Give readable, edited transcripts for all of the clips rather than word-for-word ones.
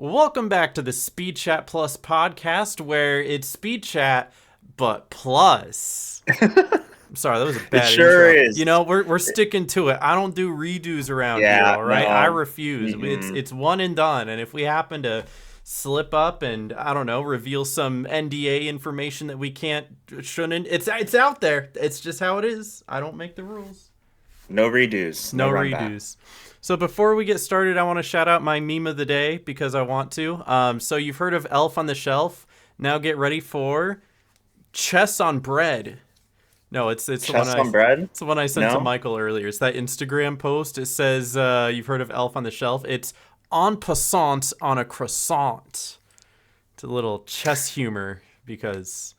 Welcome back to the SpeedChat Plus podcast, where it's Speed Chat but plus. I'm sorry, that was a It bad sure intro. You is. know, we're sticking to it. I don't do redos around here, Yeah, all right? I no. refuse. It's Mm-mm. it's one and done. And if we happen to slip up and I don't know, reveal some NDA information that we can't shouldn't, it's out there. It's just how it is. I don't make the rules. No redos, no No run back. redos. So before we get started, I want to shout out my meme of the day because I want to. So you've heard of Elf on the Shelf. Now get ready for chess on bread. No, it's the one Chest I on bread? it's the one I sent to No? Michael earlier. It's that Instagram post. It says you've heard of Elf on the Shelf. It's en passant on a croissant. It's a little chess humor because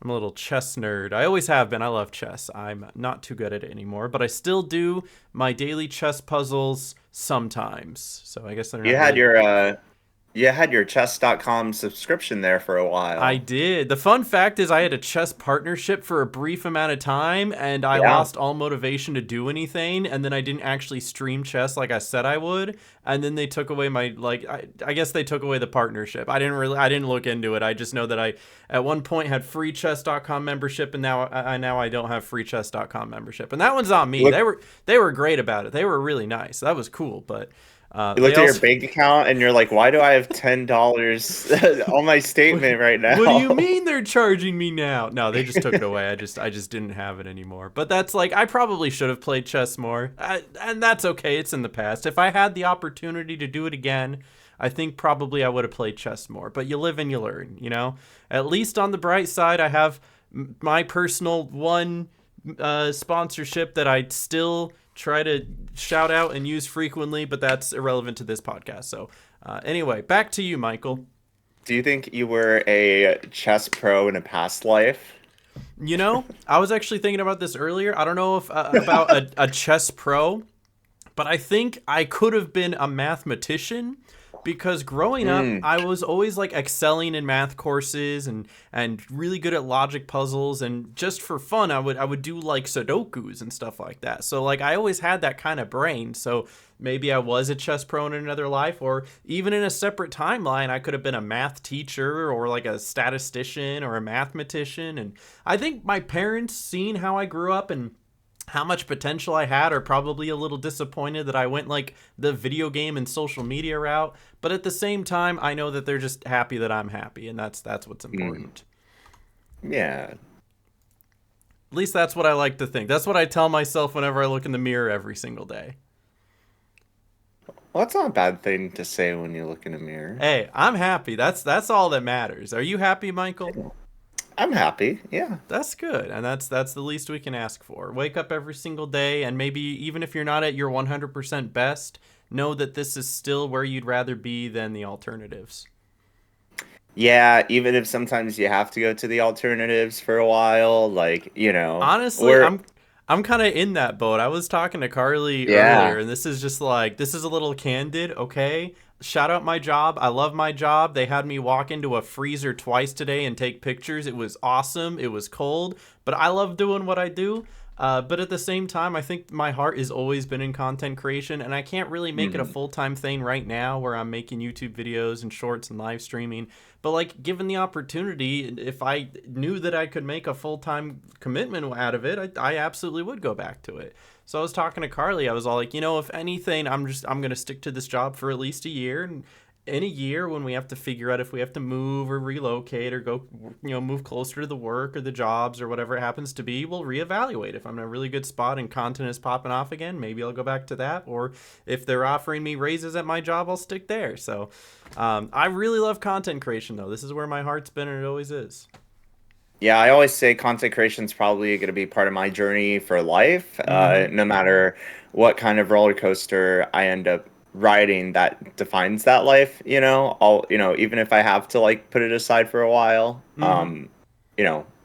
I'm a little chess nerd. I always have been. I love chess. I'm not too good at it anymore, but I still do my daily chess puzzles sometimes. So I guess they're You not had really. your chess.com subscription there for a I while. did. The fun fact is, I had a chess partnership for a brief amount of time, and I Yeah. lost all motivation to do anything. And then I didn't actually stream chess like I said I would. And then they took away my like. I guess they took away the partnership. I didn't look into it. I just know that I at one point had free chess.com membership, and now I don't have free chess.com membership. And that one's on me. Look, They were great about it. They were really nice. That was cool, but. you They looked at your also bank account and you're like, why do I have $10 on my statement right What do you now? mean they're charging me now? No, they just took it away. I just didn't have it anymore. But that's like I probably should have played chess more, and that's okay. It's in the past. If I had the opportunity to do it again, I think probably I would have played chess more. But you live and you learn, you know. At least on the bright side, I have my personal one sponsorship that I still try to shout out and use frequently, but that's irrelevant to this podcast. So anyway, back to you, Michael. Do you think you were a chess pro in a past life? You know, I was actually thinking about this earlier. I don't know if about a chess pro, but I think I could have been a mathematician because growing up Mm, I was always like excelling in math courses and really good at logic puzzles, and just for fun I would do like sudokus and stuff like that. So like I always had that kind of brain. So maybe I was a chess pro in another life, or even in a separate timeline I could have been a math teacher or like a statistician or a mathematician. And I think my parents, seeing how I grew up and how much potential I had, are probably a little disappointed that I went like the video game and social media route. But at the same time, I know that they're just happy that I'm happy, and that's what's mm, important. yeah. At least that's what I like to think. That's what I tell myself whenever I look in the mirror every single day. Well, that's not a bad thing to say when you look in a mirror. Hey, I'm happy. That's all that matters. Are you happy, Michael? I'm happy. Yeah. That's good, and that's the least we can ask for. Wake up every single day, and maybe even if you're not at your 100% best, know that this is still where you'd rather be than the alternatives. Yeah, even if sometimes you have to go to the alternatives for a while, like, Honestly, we're, I'm kind of in that boat. I was talking to Carly earlier, yeah. and this is just like this is a little candid, okay? Shout out my job. I love my job. They had me walk into a freezer twice today and take pictures. It was awesome. It was cold, but I love doing what I do. But at the same time, I think my heart has always been in content creation, and I can't really make it a Mhm. full time thing right now where I'm making YouTube videos and shorts and live streaming. But like, given the opportunity, if I knew that I could make a full time commitment out of it, I absolutely would go back to it. So I was talking to Carly. I was all like, if anything, I'm gonna stick to this job for at least a year, and in a year when we have to figure out if we have to move or relocate or go move closer to the work or the jobs or whatever it happens to be, we'll reevaluate. If I'm in a really good spot and content is popping off again, maybe I'll go back to that. Or if they're offering me raises at my job, I'll stick there. So I really love content creation, though. This is where my heart's been, and it always is. Yeah, I always say content creation is probably going to be part of my journey for life. Mm-hmm. No matter what kind of roller coaster I end up riding that defines that life, even if I have to like put it aside for a while, Mm-hmm.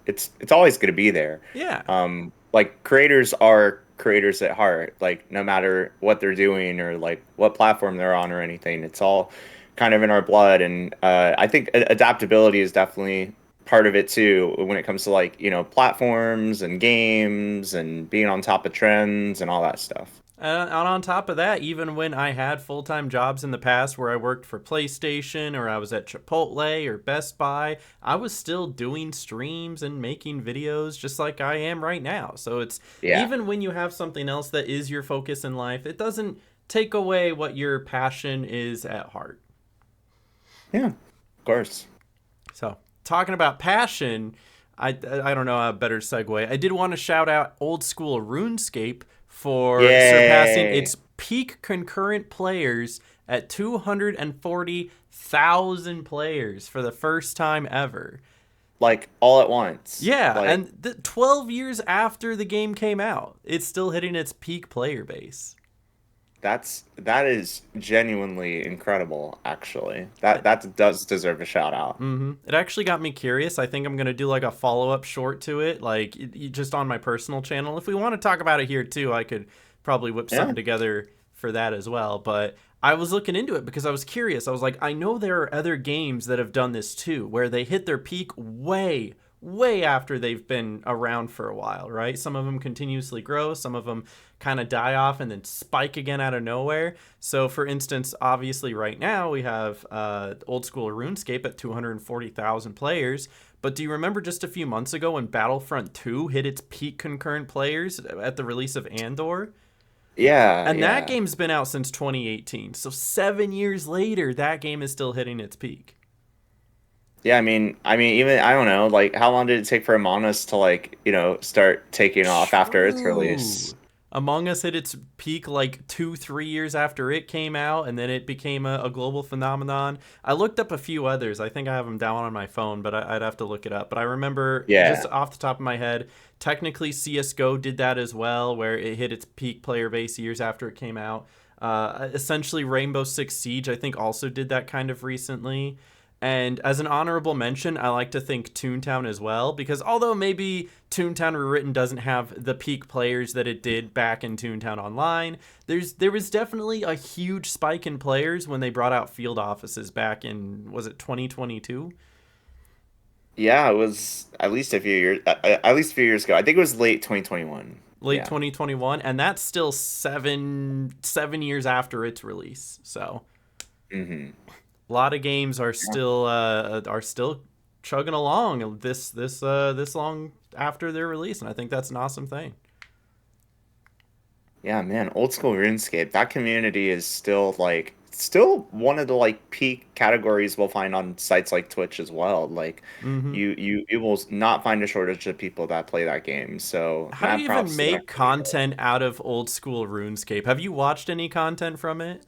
it's always going to be there. Yeah. Like creators are creators at heart, like no matter what they're doing or like what platform they're on or anything, it's all kind of in our blood. And I think adaptability is definitely part of it too when it comes to like, platforms and games and being on top of trends and all that stuff. And on top of that, even when I had full-time jobs in the past where I worked for PlayStation or I was at Chipotle or Best Buy, I was still doing streams and making videos just like I am right now. So it's Yeah. even when you have something else that is your focus in life, it doesn't take away what your passion is at heart. Yeah. Of course. So, talking about passion, I don't know a better segue. I did want to shout out Old School Runescape for surpassing Yay. its peak concurrent players at 240,000 players for the first time ever. Like all at once. Yeah, Like and 12 years after the game came out, it's still hitting its peak player base. that is genuinely incredible, actually. That does deserve a shout out. It actually got me curious. I think I'm gonna do like a follow up short to it, like just on my personal channel. If we want to talk about it here too, I could probably whip Yeah. something together for that as well. But I was looking into it because I was curious. I was like, I know there are other games that have done this too, where they hit their peak way after they've been around for a while, right? Some of them continuously grow, some of them kind of die off and then spike again out of nowhere. So, for instance, obviously, right now we have Old School RuneScape at 240,000 players. But do you remember just a few months ago when Battlefront 2 hit its peak concurrent players at the release of Andor? Yeah, And that yeah. game's been out since 2018. So, 7 years later, that game is still hitting its peak. Yeah, I mean, even I don't know, like how long did it take for Among Us to like, start taking off after its release? True. Among Us hit its peak like 2, 3 years after it came out, and then it became a global phenomenon. I looked up a few others. I think I have them down on my phone, but I'd have to look it up. But I remember just Yeah. off the top of my head, technically CS:GO did that as well, where it hit its peak player base years after it came out. Essentially, Rainbow Six Siege, I think, also did that kind of recently. And as an honorable mention, I like to think Toontown as well, because although maybe Toontown Rewritten doesn't have the peak players that it did back in Toontown Online, there was definitely a huge spike in players when they brought out field offices back in, was it 2022? Yeah, it was at least a few years ago. I think it was late 2021. Late Yeah. 2021, and that's still seven years after its release. So Hmm. a lot of games are still chugging along this long after their release, and I think that's an awesome thing. Yeah, man, old school RuneScape. That community is still one of the like peak categories we'll find on sites like Twitch as well. Like Hmm. you will not find a shortage of people that play that game. So How do mad you even props to that make community. content out of old school RuneScape? Have you watched any content from it?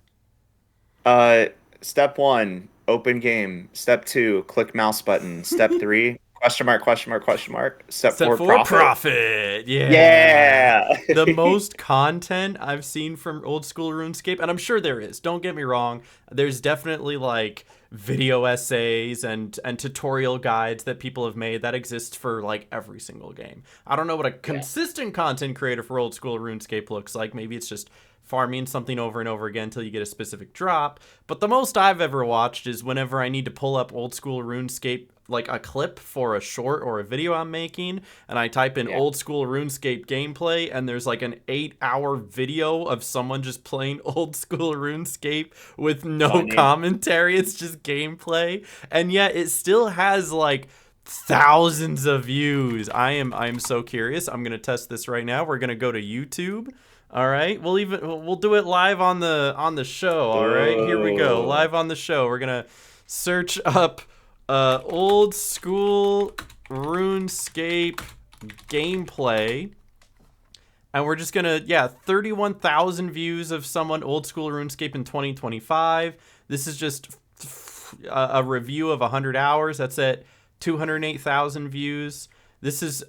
Uh, Step one, open game. Step two, click mouse button. Step three, question mark, question mark, question mark. Step Set four, for profit. profit. Yeah. Yeah. The most content I've seen from old school RuneScape, and I'm sure there is. Don't get me wrong. There's definitely like video essays and tutorial guides that people have made that exist for like every single game. I don't know what a Yeah. consistent content creator for old school RuneScape looks like. Maybe it's just farming something over and over again until you get a specific drop. But the most I've ever watched is whenever I need to pull up old school RuneScape, like a clip for a short or a video I'm making, and I type in Yeah. old school RuneScape gameplay, and there's like an 8 hour video of someone just playing old school RuneScape with no Funny. commentary. It's just gameplay, and yet it still has like thousands of views. I am so curious. I'm gonna test this right now. We're gonna go to YouTube. All right, we'll do it live on the show. All right, here we go, Oh. live on the show. We're gonna search up old school RuneScape gameplay, and we're just gonna 31,000 views of someone old school RuneScape in 2025. This is just a review of 100 hours. That's at 208,000 views. This is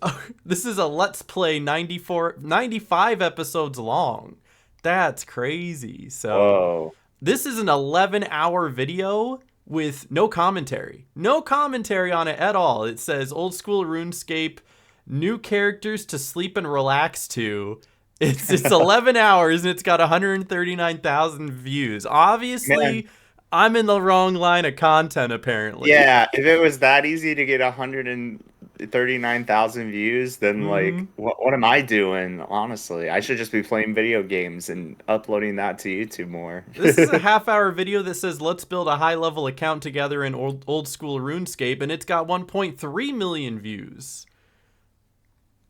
this is a Let's Play 95 episodes long. That's crazy. So Whoa. this is an 11-hour video with no commentary. No commentary on it at all. It says old school RuneScape, new characters to sleep and relax to. It's 11 hours and it's got 139,000 views. Man. Obviously, I'm in the wrong line of content apparently. Yeah, if it was that easy to get 100 and 39,000 views, then like, what am I doing? Honestly, I should just be playing video games and uploading that to YouTube more. This is a half-hour video that says, let's build a high-level account together in old school RuneScape, and it's got 1.3 million views.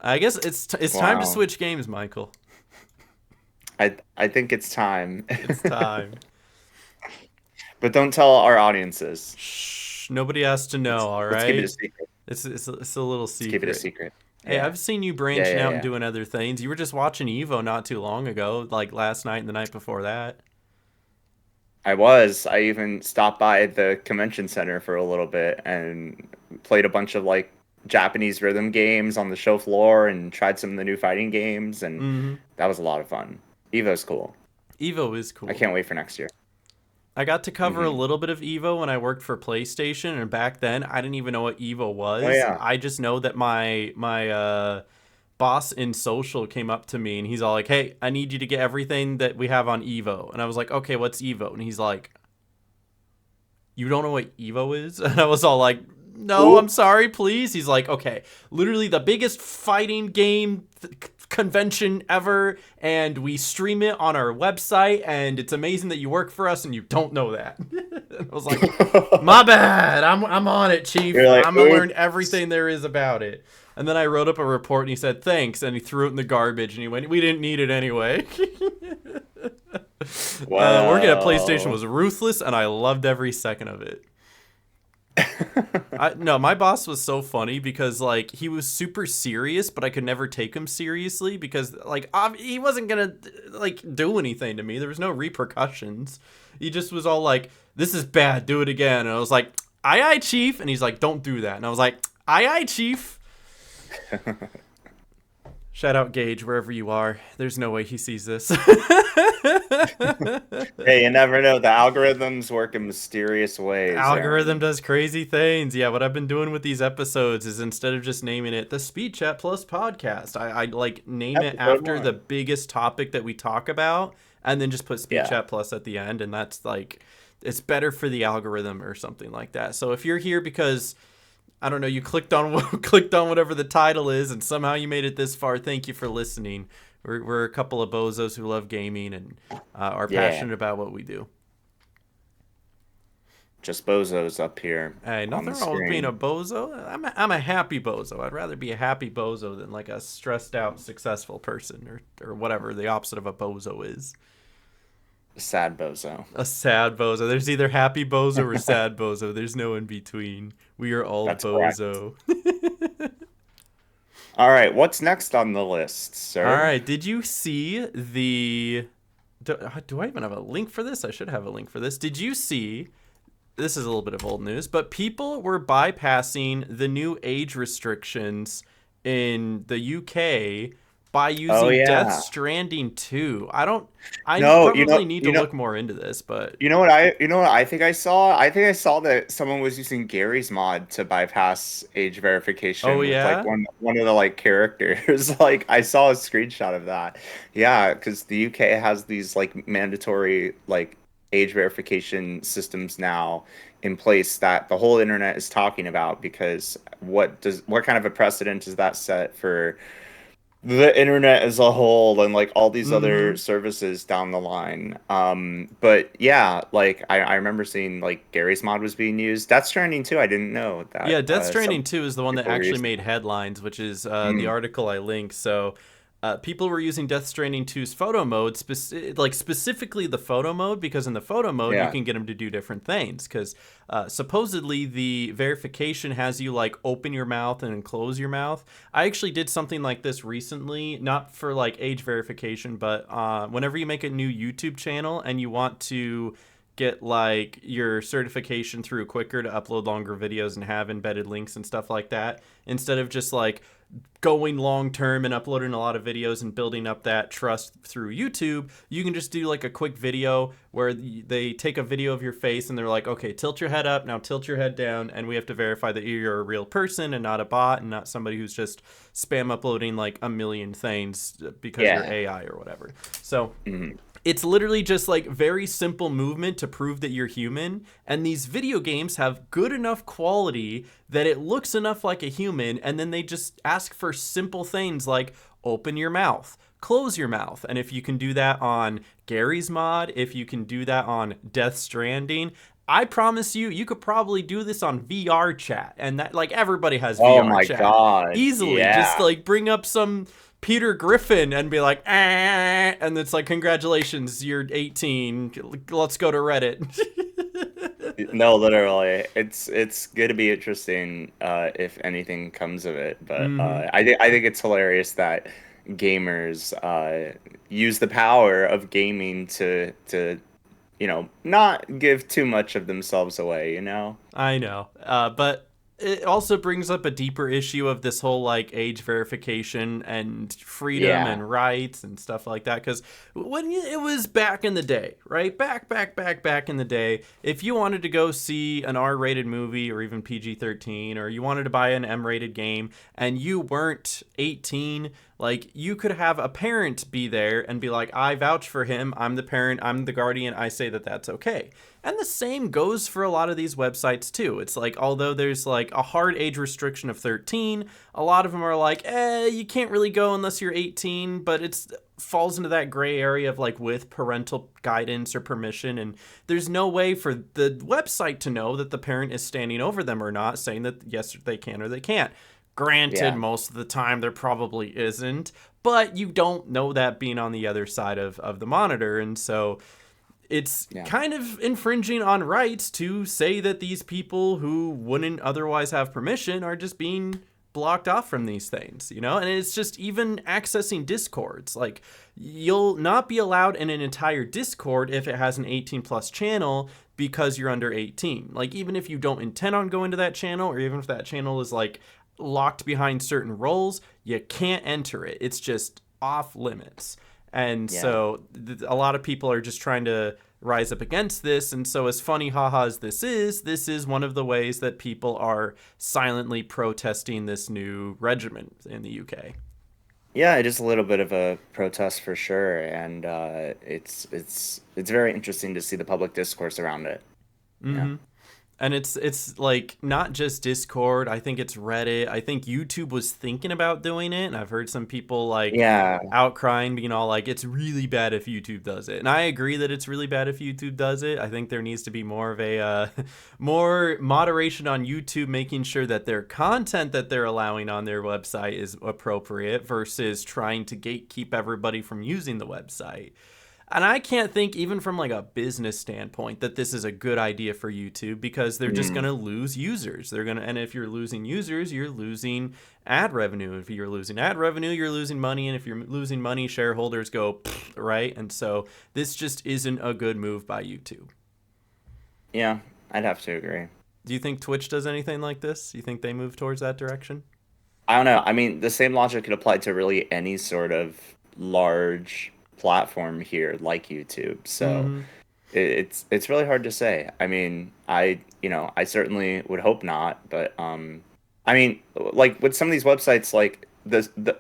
I guess it's time to switch games, Michael. I think it's time. It's time. But don't tell our audiences. Shh, nobody has to know, all right? Let's keep it a secret. It's a little secret. Let's keep it a secret. Hey, I've seen you branching out and doing other things. You were just watching Evo not too long ago, like last night and the night before that. I was. I even stopped by the convention center for a little bit and played a bunch of like Japanese rhythm games on the show floor and tried some of the new fighting games, and that was a lot of fun. Evo's cool. Evo is cool. I can't wait for next year. I got to cover a little bit of Evo when I worked for PlayStation, and back then I didn't even know what Evo was. Oh, yeah. I just know that my boss in social came up to me and he's all like, "Hey, I need you to get everything that we have on Evo." And I was like, "Okay, what's Evo?" And he's like, "You don't know what Evo is?" And I was all like, "No, I'm sorry, please." He's like, "Okay, literally the biggest fighting game convention ever, and we stream it on our website, and it's amazing that you work for us and you don't know that." And I was like, "My bad. I'm on it, Chief. Like, I'm gonna learn everything there is about it." And then I wrote up a report and he said, "Thanks," and he threw it in the garbage and he went, "We didn't need it anyway." Wow. Working at PlayStation was ruthless, and I loved every second of it. No, my boss was so funny because like he was super serious, but I could never take him seriously because like he wasn't gonna like do anything to me. There was no repercussions. He just was all like, "This is bad, do it again." And I was like, "Aye, Chief." And he's like, "Don't do that." And I was like, "Aye, Chief." Shout out Gage wherever you are. There's no way he sees this. Hey, you never know. The algorithms work in mysterious ways. Algorithm does crazy things. Yeah, what I've been doing with these episodes is instead of just naming it the SpeedChat Plus podcast, I like name it after the biggest topic that we talk about, and then just put SpeedChat Plus at the end, and that's like, it's better for the algorithm or something like that. So if you're here because, I don't know, you clicked on whatever the title is, and somehow you made it this far, thank you for listening. We're a couple of bozos who love gaming and are passionate about what we do. Just bozos up here. Hey, nothing wrong with being a bozo. I'm a happy bozo. I'd rather be a happy bozo than like a stressed out successful person or whatever the opposite of a bozo is. A sad bozo. A sad bozo. There's either happy bozo or sad bozo. There's no in between. We are all bozo. All right, what's next on the list, sir? All right, did you see the... Do I even have a link for this? I should have a link for this. Did you see... This is a little bit of old news, but people were bypassing the new age restrictions in the UK by using Death Stranding 2. I probably need to look more into this, but you know what I think I saw? I think I saw that someone was using Gary's mod to bypass age verification. Oh yeah, with, like one of the like characters. Like I saw a screenshot of that. Yeah, because the UK has these like mandatory like age verification systems now in place that the whole internet is talking about, because what kind of a precedent does that set for the internet as a whole and like all these other services down the line? But yeah, like I remember seeing like Gary's mod was being used. Death Stranding 2, I didn't know that. Yeah, Death Stranding 2 is the one that actually made headlines, which is the article I linked. So people were using Death Stranding 2's photo mode, specifically the photo mode, because in the photo mode you can get them to do different things. Because supposedly the verification has you like open your mouth and then close your mouth. I actually did something like this recently, not for like age verification, but whenever you make a new YouTube channel and you want to get like your certification through quicker to upload longer videos and have embedded links and stuff like that, instead of just like going long term and uploading a lot of videos and building up that trust through YouTube, you can just do like a quick video where they take a video of your face and they're like, okay, tilt your head up, now tilt your head down, and we have to verify that you're a real person and not a bot and not somebody who's just spam uploading like a million things because you're AI or whatever. So it's literally just like very simple movement to prove that you're human. And these video games have good enough quality that it looks enough like a human. And then they just ask for simple things like open your mouth, close your mouth. And if you can do that on Gary's mod, if you can do that on Death Stranding, I promise you, you could probably do this on VR chat. And that, like, everybody has VR chat. God. Easily. Yeah. Just like bring up some Peter Griffin and be like, and it's like, congratulations, you're 18. Let's go to Reddit. No, literally, it's going to be interesting if anything comes of it. But I think it's hilarious that gamers use the power of gaming to not give too much of themselves away. I know, but it also brings up a deeper issue of this whole like age verification and freedom and rights and stuff like that. Because when it was back in the day, right? Back in the day, if you wanted to go see an R-rated movie or even PG-13, or you wanted to buy an M-rated game and you weren't 18, like you could have a parent be there and be like, I vouch for him. I'm the parent. I'm the guardian. I say that that's okay. And the same goes for a lot of these websites too. It's like, although there's like a hard age restriction of 13, a lot of them are like, you can't really go unless you're 18, but it's falls into that gray area of like with parental guidance or permission. And there's no way for the website to know that the parent is standing over them or not, saying that yes, they can or they can't. Granted, most of the time there probably isn't, but you don't know that being on the other side of the monitor. And so it's kind of infringing on rights to say that these people who wouldn't otherwise have permission are just being blocked off from these things, And it's just even accessing Discords. Like, you'll not be allowed in an entire Discord if it has an 18+ channel because you're under 18. Like, even if you don't intend on going to that channel, or even if that channel is like locked behind certain roles, you can't enter it. It's just off limits. And so a lot of people are just trying to rise up against this. And so as funny haha as this is one of the ways that people are silently protesting this new regimen in the UK. Yeah, it is a little bit of a protest for sure. And it's very interesting to see the public discourse around it. Mm-hmm. And it's like not just Discord. I think it's Reddit. I think YouTube was thinking about doing it. And I've heard some people like outcrying, being all like, it's really bad if YouTube does it. And I agree that it's really bad if YouTube does it. I think there needs to be more of a more moderation on YouTube, making sure that their content that they're allowing on their website is appropriate versus trying to gatekeep everybody from using the website. And I can't think, even from like a business standpoint, that this is a good idea for YouTube, because they're just going to lose users. And if you're losing users, you're losing ad revenue. If you're losing ad revenue, you're losing money. And if you're losing money, shareholders go, right? And so this just isn't a good move by YouTube. Yeah, I'd have to agree. Do you think Twitch does anything like this? Do you think they move towards that direction? I don't know. I mean, the same logic could apply to really any sort of large platform here like YouTube. So it's really hard to say. I mean, I certainly would hope not, but I mean, like with some of these websites, like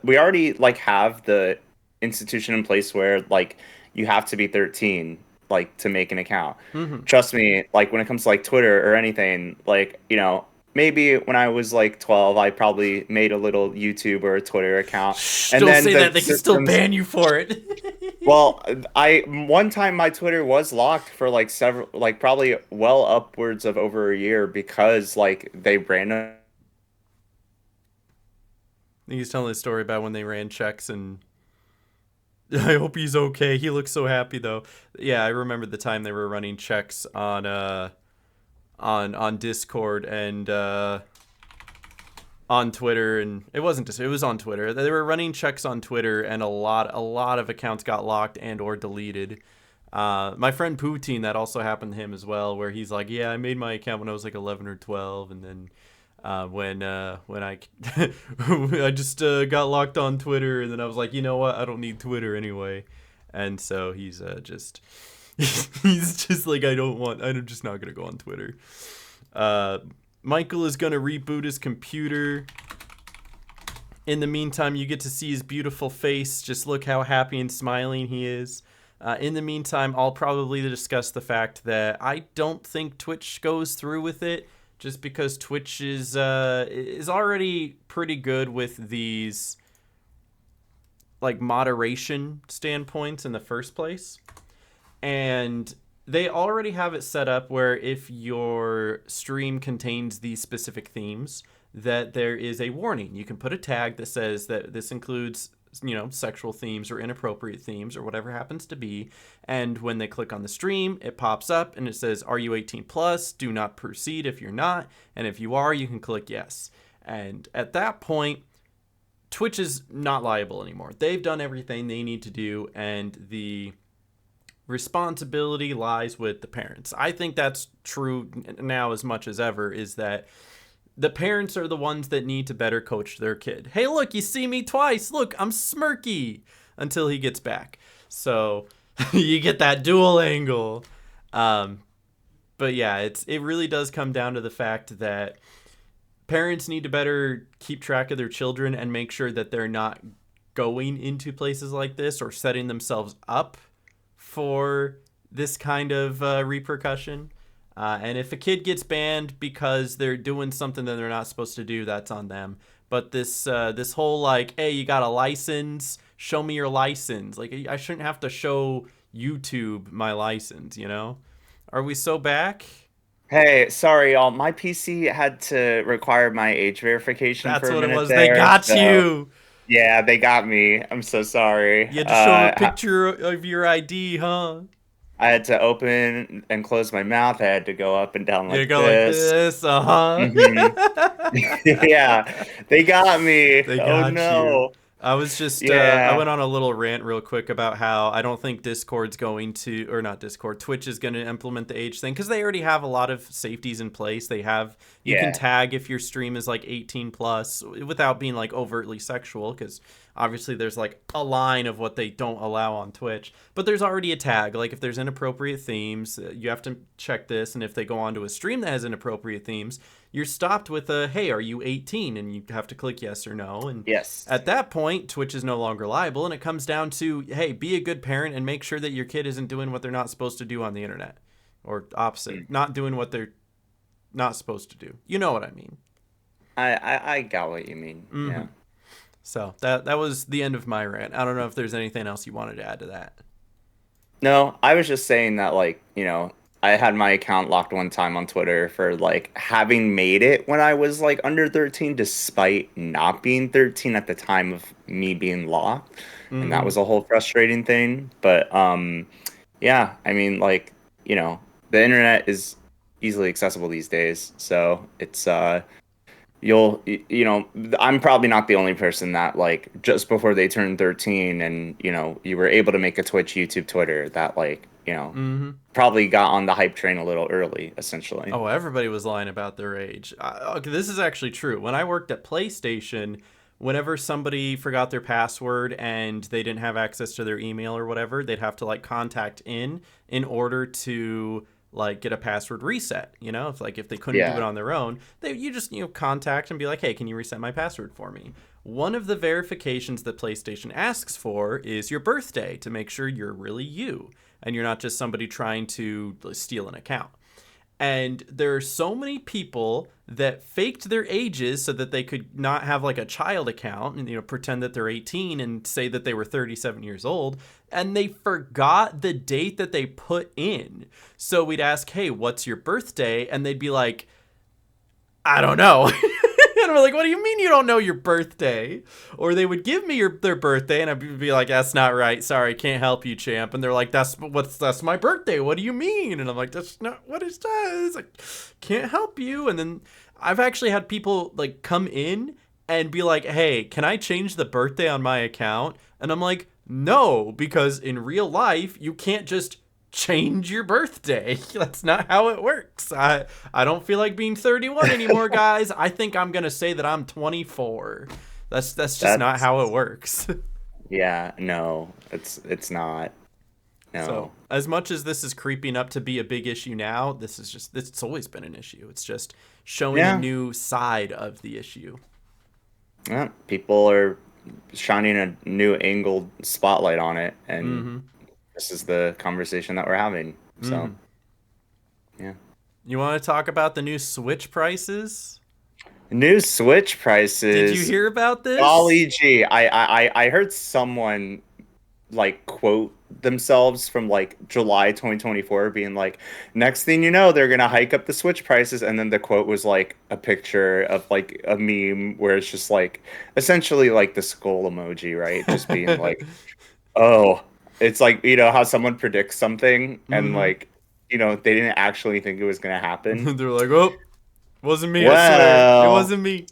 we already like have the institution in place where like you have to be 13 like to make an account. Trust me, like when it comes to like Twitter or anything, like maybe when I was like 12, I probably made a little YouTube or a Twitter account. And then say that they can still ban you for it. Well, one time my Twitter was locked for like several, like probably well upwards of over a year because like they ran. He's telling a story about when they ran checks, and I hope he's okay. He looks so happy though. Yeah, I remember the time they were running checks on Discord and on Twitter, and it was on Twitter. They were running checks on Twitter, and a lot of accounts got locked and or deleted. My friend Poutine, that also happened to him as well, where he's like, yeah, I made my account when I was like 11 or 12, and then When I I just got locked on Twitter, and then I was like, you know what, I don't need Twitter anyway, and so he's just he's just like, I'm just not gonna go on Twitter. Michael is gonna reboot his computer. In the meantime, you get to see his beautiful face. Just look how happy and smiling he is. In the meantime, I'll probably discuss the fact that I don't think Twitch goes through with it, just because Twitch is already pretty good with these like moderation standpoints in the first place. And they already have it set up where if your stream contains these specific themes, that there is a warning. You can put a tag that says that this includes, sexual themes or inappropriate themes or whatever happens to be. And when they click on the stream, it pops up and it says, are you 18 plus? Do not proceed if you're not. And if you are, you can click yes. And at that point, Twitch is not liable anymore. They've done everything they need to do, and the responsibility lies with the parents. I think that's true now as much as ever, is that the parents are the ones that need to better coach their kid. Hey, look, you see me twice. Look, I'm Smirky, until he gets back. So you get that dual angle. But yeah, it really does come down to the fact that parents need to better keep track of their children and make sure that they're not going into places like this or setting themselves up for this kind of repercussion. And if a kid gets banned because they're doing something that they're not supposed to do, that's on them. But this whole like, hey, you got a license, show me your license. Like, I shouldn't have to show YouTube my license, Are we so back? Hey, sorry, y'all. My PC had to require my age verification That's for a what it minute was. there. They got you. Yeah, they got me. I'm so sorry. You had to show a picture of your ID, huh? I had to open and close my mouth. I had to go up and down like you go this. like this, uh-huh. Mm-hmm. Yeah, they got me. They got oh no. you. I was just, I went on a little rant real quick about how I don't think Discord's going to, or not Discord, Twitch is going to implement the age thing, because they already have a lot of safeties in place. They have, you can tag if your stream is like 18 plus without being like overtly sexual, because obviously there's like a line of what they don't allow on Twitch, but there's already a tag. Like if there's inappropriate themes, you have to check this, and if they go onto a stream that has inappropriate themes, you're stopped with a, hey, are you 18? And you have to click yes or no. And yes, at that point, Twitch is no longer liable. And it comes down to, hey, be a good parent and make sure that your kid isn't doing what they're not supposed to do on the internet. Or opposite, not doing what they're not supposed to do. You know what I mean? I got what you mean. Mm-hmm. Yeah. So that was the end of my rant. I don't know if there's anything else you wanted to add to that. No, I was just saying that, like, I had my account locked one time on Twitter for like having made it when I was like under 13, despite not being 13 at the time of me being locked. Mm-hmm. And that was a whole frustrating thing. But yeah, I mean, like, the internet is easily accessible these days. So it's I'm probably not the only person that, like, just before they turned 13 and, you were able to make a Twitch, YouTube, Twitter, that, like, mm-hmm. probably got on the hype train a little early, essentially. Oh, everybody was lying about their age. Okay, this is actually true. When I worked at PlayStation, whenever somebody forgot their password and they didn't have access to their email or whatever, they'd have to, like, contact in order to, like, get a password reset. If they couldn't do it on their own, you just contact and be like, hey, can you reset my password for me? One of the verifications that PlayStation asks for is your birthday, to make sure you're really you and you're not just somebody trying to steal an account. And there are so many people that faked their ages so that they could not have, like, a child account and, pretend that they're 18 and say that they were 37 years old. And they forgot the date that they put in. So we'd ask, hey, what's your birthday? And they'd be like, I don't know. And we're like, what do you mean you don't know your birthday? Or they would give me their birthday, and I'd be like, that's not right. Sorry, can't help you, champ. And they're like, that's my birthday. What do you mean? And I'm like, that's not what it says. Like, can't help you. And then I've actually had people, like, come in and be like, hey, can I change the birthday on my account? And I'm like, no, because in real life, you can't just change your birthday. That's not how it works. I don't feel like being 31 anymore, guys. I think I'm gonna say that I'm 24. That's just not how it works. Yeah, no, it's not. No. So as much as this is creeping up to be a big issue now, it's always been an issue. It's just showing a new side of the issue. Yeah, people are shining a new angled spotlight on it, and this is the conversation that we're having. So, yeah. You want to talk about the new Switch prices? New Switch prices. Did you hear about this? Golly gee, I heard someone like quote themselves from like July 2024 being like, next thing you know, they're gonna hike up the Switch prices, and then the quote was like a picture of like a meme where it's just like essentially like the skull emoji, right? Just being like, oh, it's like, you know how someone predicts something and like, you know, they didn't actually think it was gonna happen. They're like, oh, wasn't me. Well, I swear, it wasn't me.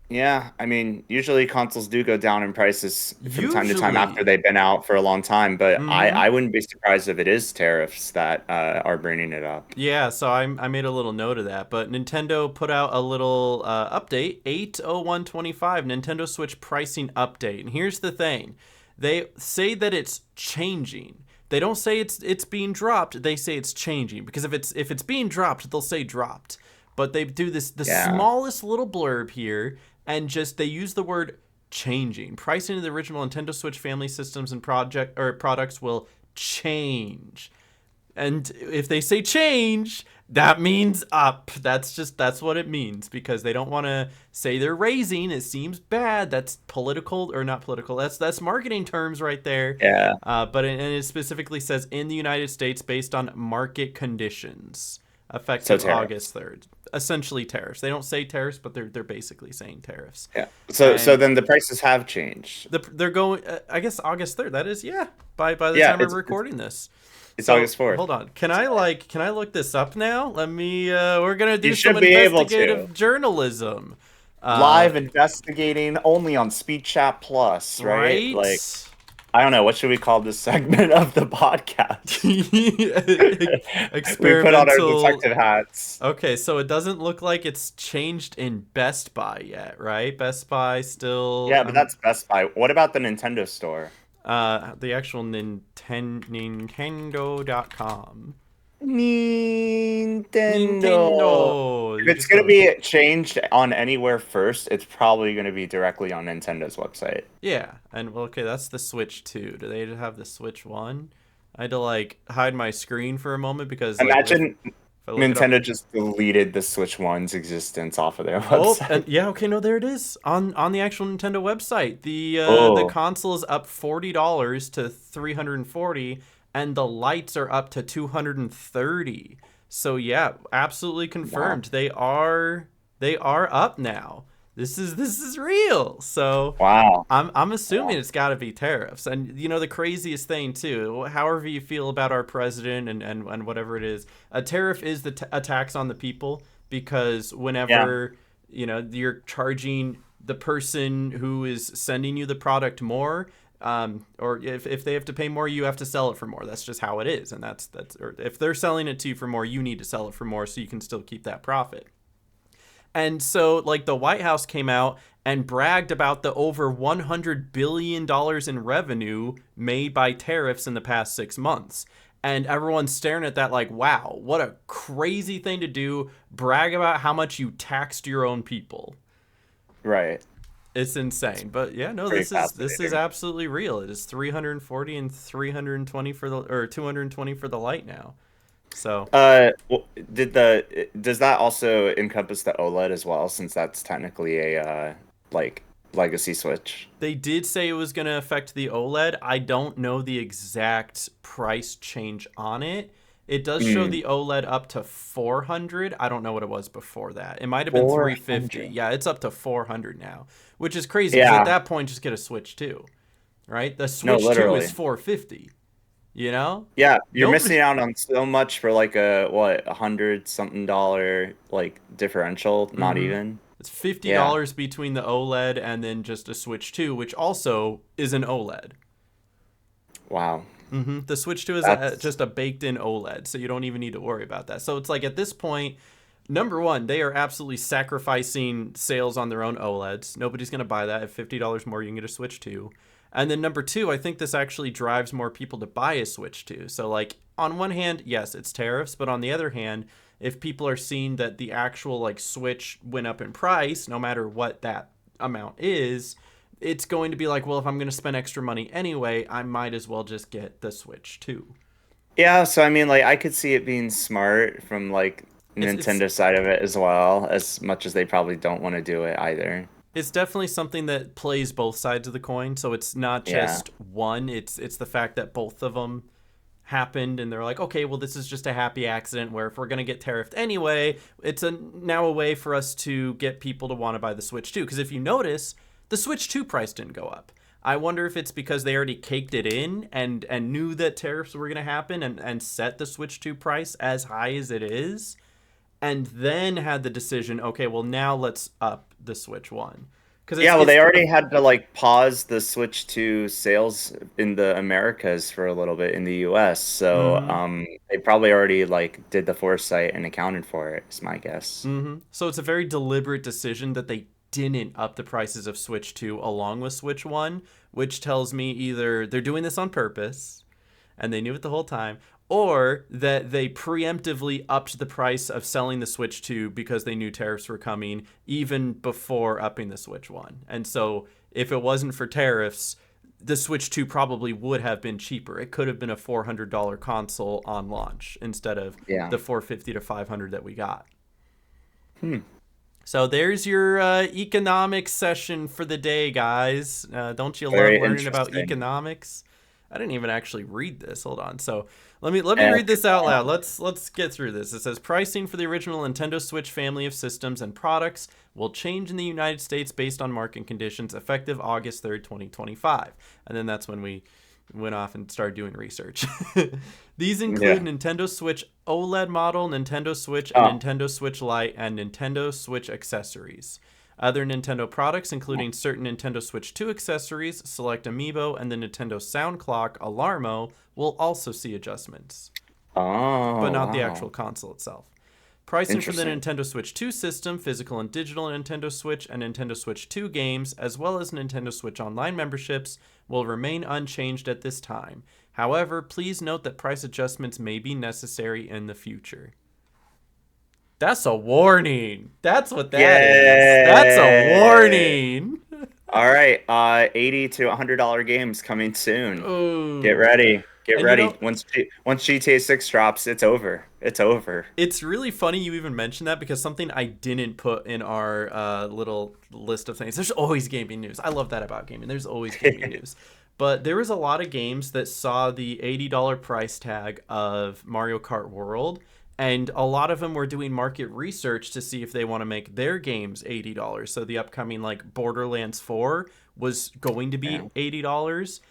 Yeah, I mean, usually consoles do go down in prices from time to time after they've been out for a long time, but I wouldn't be surprised if it is tariffs that are bringing it up. Yeah, so I made a little note of that, but Nintendo put out a little update, 8/01/25, Nintendo Switch pricing update. And here's the thing. They say that it's changing. They don't say it's being dropped, they say it's changing, because if it's being dropped, they'll say dropped. But they do the smallest little blurb here, and just they use the word changing. Pricing of the original Nintendo Switch family systems and products will change. And if they say change, that means up. That's what it means, because they don't want to say they're raising. It seems bad. That's political, or not political. That's marketing terms right there. Yeah. But it specifically says in the United States based on market conditions, effective August 3rd. Essentially tariffs. They don't say tariffs, but they're basically saying tariffs. Yeah. So then the prices have changed. They're going. I guess August 3rd. That is, yeah. By the time we're recording this. It's August 4th. Hold on. Can I look this up now? Let me. We're gonna do some investigative journalism. Live investigating only on SpeedChat Plus, right? Like, I don't know. What should we call this segment of the podcast? Experimental. We put on our detective hats. Okay, so it doesn't look like it's changed in Best Buy yet, right? Best Buy still. Yeah, but that's Best Buy. What about the Nintendo store? The actual Nintendo.com. Nintendo. If it's going to be changed on anywhere first, it's probably going to be directly on Nintendo's website. Yeah, and okay, that's the Switch 2. Do they have the Switch 1? I had to like hide my screen for a moment because imagine Nintendo just deleted the Switch 1's existence off of their website. And okay, no, there it is on the actual Nintendo website. The console is up $40 to $340. And the lights are up to $230. So yeah, absolutely confirmed. Wow. They are up now. This is real. So wow. I'm assuming it's got to be tariffs. And you know the craziest thing too, however you feel about our president and whatever it is, a tariff is a tax on the people, because whenever you know you're charging the person who is sending you the product more, or if they have to pay more, you have to sell it for more. That's just how it is. And that's or if they're selling it to you for more, you need to sell it for more so you can still keep that profit. And so like the White House came out and bragged about the over $100 billion in revenue made by tariffs in the past 6 months. And everyone's staring at that like, wow, what a crazy thing to do. Brag about how much you taxed your own people. Right. It's insane. But yeah, no, this is absolutely real. It is 340 and 320 for the, or 220 for the light now. So does that also encompass the OLED as well, since that's technically a like legacy Switch? They did say it was going to affect the OLED. I don't know the exact price change on it. It does show the OLED up to 400. I don't know what it was before that. It might have been 350. Yeah, it's up to 400 now, which is crazy. Yeah. At that point, just get a Switch 2, right? The Switch 2 is 450. You know? Yeah, you're missing out on so much for like a $100-something like differential. Not even. It's $50 between the OLED and then just a Switch 2, which also is an OLED. Wow. The Switch 2 is That's just a baked-in OLED, so you don't even need to worry about that. So it's like at this point, number one, they are absolutely sacrificing sales on their own OLEDs. Nobody's going to buy that. At $50 more, you can get a Switch 2. And then number two, I think this actually drives more people to buy a Switch 2. So like on one hand, yes, it's tariffs, but on the other hand, if people are seeing that the actual like Switch went up in price, no matter what that amount is, it's going to be like, well, if I'm going to spend extra money anyway, I might as well just get the Switch 2. yeah. So I mean, like I could see it being smart from like It's Nintendo side of it as well, as much as they probably don't want to do it either. it's definitely something that plays both sides of the coin. So it's not Yeah. just one. It's the fact that both of them happened, and they're like, okay, well, this is just a happy accident. Where if we're gonna get tariffed anyway, it's now a way for us to get people to want to buy the Switch 2. Because if you notice, the Switch 2 price didn't go up. I wonder if it's because they already caked it in and knew that tariffs were going to happen and set the Switch 2 price as high as it is, and then had the decision, okay, well, now let's up the Switch 1. Because Yeah, well, they already had to like pause the Switch to sales in the Americas for a little bit in the US. So, Mhm. they probably already like did the foresight and accounted for it, is my guess. So it's a very deliberate decision that they didn't up the prices of Switch 2 along with Switch 1, which tells me either they're doing this on purpose and they knew it the whole time, or that they preemptively upped the price of selling the Switch 2 because they knew tariffs were coming even before upping the Switch 1. And so if it wasn't for tariffs, the Switch 2 probably would have been cheaper. It could have been a $400 console on launch instead of Yeah. the $450 to $500 that we got. Hmm. So there's your economics session for the day, guys. Don't you love Very learning about interesting. economics? I didn't even actually read this. Hold on. So let me Yeah. read this out loud. Let's get through this. It says pricing for the original Nintendo Switch family of systems and products will change in the United States based on market conditions effective August 3rd, 2025. And then that's when we went off and started doing research. These include Yeah. Nintendo Switch OLED model, Nintendo Switch and Oh. Nintendo Switch Lite, and Nintendo Switch accessories. Other Nintendo products, including certain Nintendo Switch 2 accessories, select Amiibo, and the Nintendo Sound Clock Alarmo, will also see adjustments, but Oh, not the wow. actual console itself. Pricing for the Interesting. Nintendo Switch 2 system, physical and digital Nintendo Switch, and Nintendo Switch 2 games, as well as Nintendo Switch Online memberships, will remain unchanged at this time. However, please note that price adjustments may be necessary in the future. That's a warning. That's what that is. That's a Yay! warning. All right, $80 to $100 games coming soon. Get Ooh. ready. Get And you ready. know, Once GTA 6 drops, it's over. It's over. it's really funny you even mentioned that because something I didn't put in our little list of things. There's always gaming news. I love that about gaming. There's always gaming news. But there was a lot of games that saw the $80 price tag of Mario Kart World, and a lot of them were doing market research to see if they want to make their games $80. So the upcoming like Borderlands 4 was going to be Yeah. $80.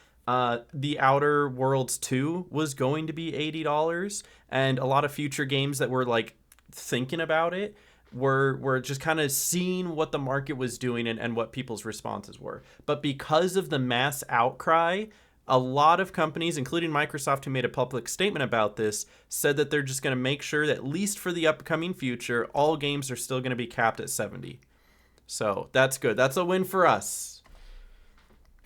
The Outer Worlds 2 was going to be $80, and a lot of future games that were like thinking about it were just kind of seeing what the market was doing and what people's responses were. But because of the mass outcry, a lot of companies, including Microsoft, who made a public statement about this, said that they're just going to make sure that at least for the upcoming future, all games are still going to be capped at 70. So that's good. That's a win for us.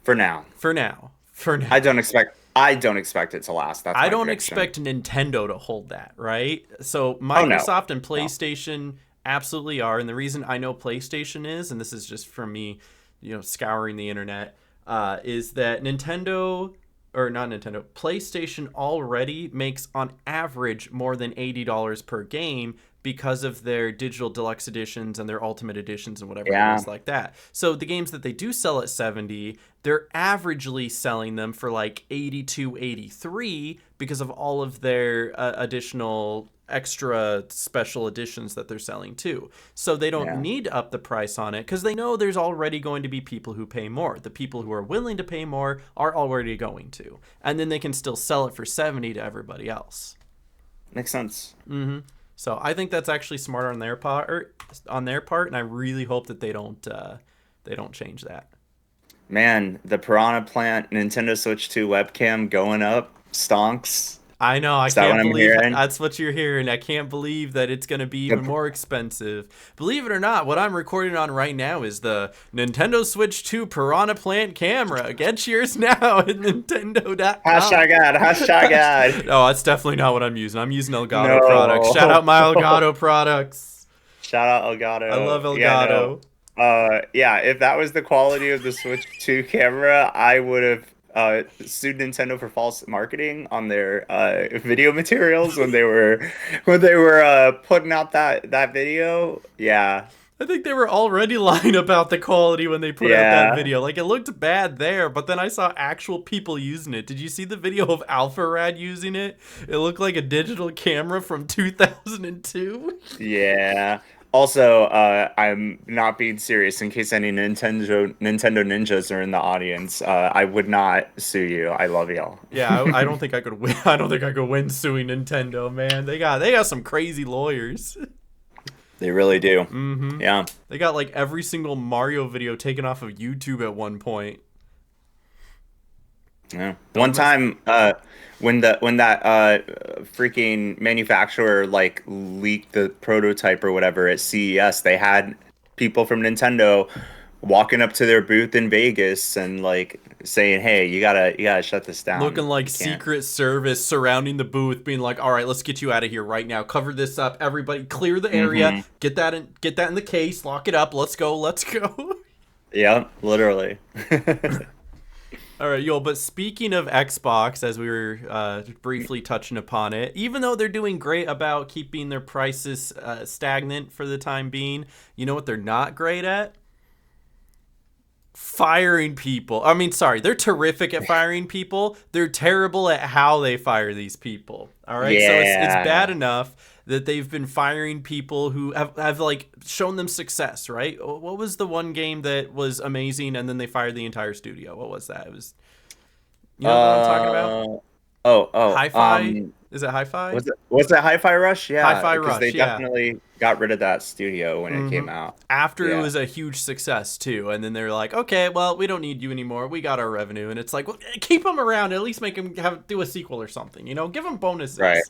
For now. For now. For now. I don't expect it to last. That's I my don't prediction. expect Nintendo to hold that, right? So Oh no. Microsoft and No. PlayStation absolutely are, and the reason I know PlayStation is, and this is just from me, scouring the internet, is that Nintendo or not Nintendo, PlayStation already makes on average more than $80 per game because of their digital deluxe editions and their ultimate editions and whatever it Yeah. is like that. So the games that they do sell at 70, they're averagely selling them for like 82, 83 because of all of their additional extra special editions that they're selling too. So they don't Yeah. need to up the price on it because they know there's already going to be people who pay more. The people who are willing to pay more are already going to. And then they can still sell it for 70 to everybody else. Makes sense. So I think that's actually smart on their part, and I really hope that they don't change that. Man, the Piranha Plant Nintendo Switch 2 webcam going up. stonks. I know. I Is that what can't I'm believe hearing? that's what you're hearing. I can't believe that it's going to be even The- more expensive. Believe it or not, what I'm recording on right now is the Nintendo Switch 2 Piranha Plant camera. Get yours now at Nintendo.com. Hashtag ad. Hashtag ad. No, that's definitely not what I'm using. I'm using Elgato products. Shout No. out my Elgato products. Shout out I love Elgato. Yeah, no. Elgato. Yeah, if that was the quality of the Switch 2 camera, I would have sued Nintendo for false marketing on their video materials when they were putting out that video. Yeah. I think they were already lying about the quality when they put out that Yeah. video. Like, it looked bad there, but then I saw actual people using it. Did you see the video of AlphaRad using it? It looked like a digital camera from 2002. Yeah. Also, I'm not being serious. In case any Nintendo ninjas are in the audience, I would not sue you. I love y'all. Yeah, I don't think I could win. I don't think I could win suing Nintendo, man. They got some crazy lawyers. They really do. Mm-hmm. Yeah. They got like every single Mario video taken off of YouTube at one point. Yeah. One time, when that freaking manufacturer like leaked the prototype or whatever at CES, they had people from Nintendo walking up to their booth in Vegas and like saying, "Hey, you gotta shut this down." Looking like You can't." Secret Service surrounding the booth, being like, "All right, let's get you out of here right now. Cover this up. Everybody, clear the area. Mhm. Get that in the case. Lock it up. Let's go. Let's go." Yeah, literally. All right, yo. But speaking of Xbox, as we were briefly touching upon it, even though they're doing great about keeping their prices stagnant for the time being, you know what they're not great at? Firing people. I mean, sorry, they're terrific at firing people. They're terrible at how they fire these people. All right, so it's bad enough that they've been firing people who have like shown them success, right? What was the one game that was amazing and then they fired the entire studio? What was that? It was, you know what I'm talking about? Hi-Fi? Is it Hi-Fi? Was it Hi-Fi Rush? Yeah, Hi-Fi because Rush, they yeah. definitely got rid of that studio when it came out. After it Yeah. was a huge success too, and then they're like, okay, well, we don't need you anymore. We got our revenue, and it's like, well, keep them around. At least make them do a sequel or something. You know, give them bonuses. Right.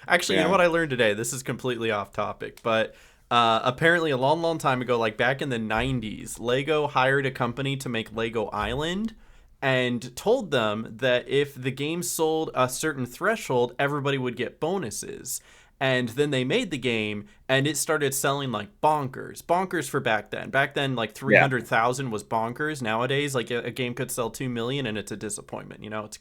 Actually, you know Yeah. what I learned today? This is completely off topic, but apparently a long, long time ago, like back in the 90s, Lego hired a company to make Lego Island and told them that if the game sold a certain threshold, everybody would get bonuses. And then they made the game, and it started selling like bonkers. Bonkers for back then. Back then, like 300,000 was bonkers. Nowadays, like a game could sell 2 million, and it's a disappointment. You know, it's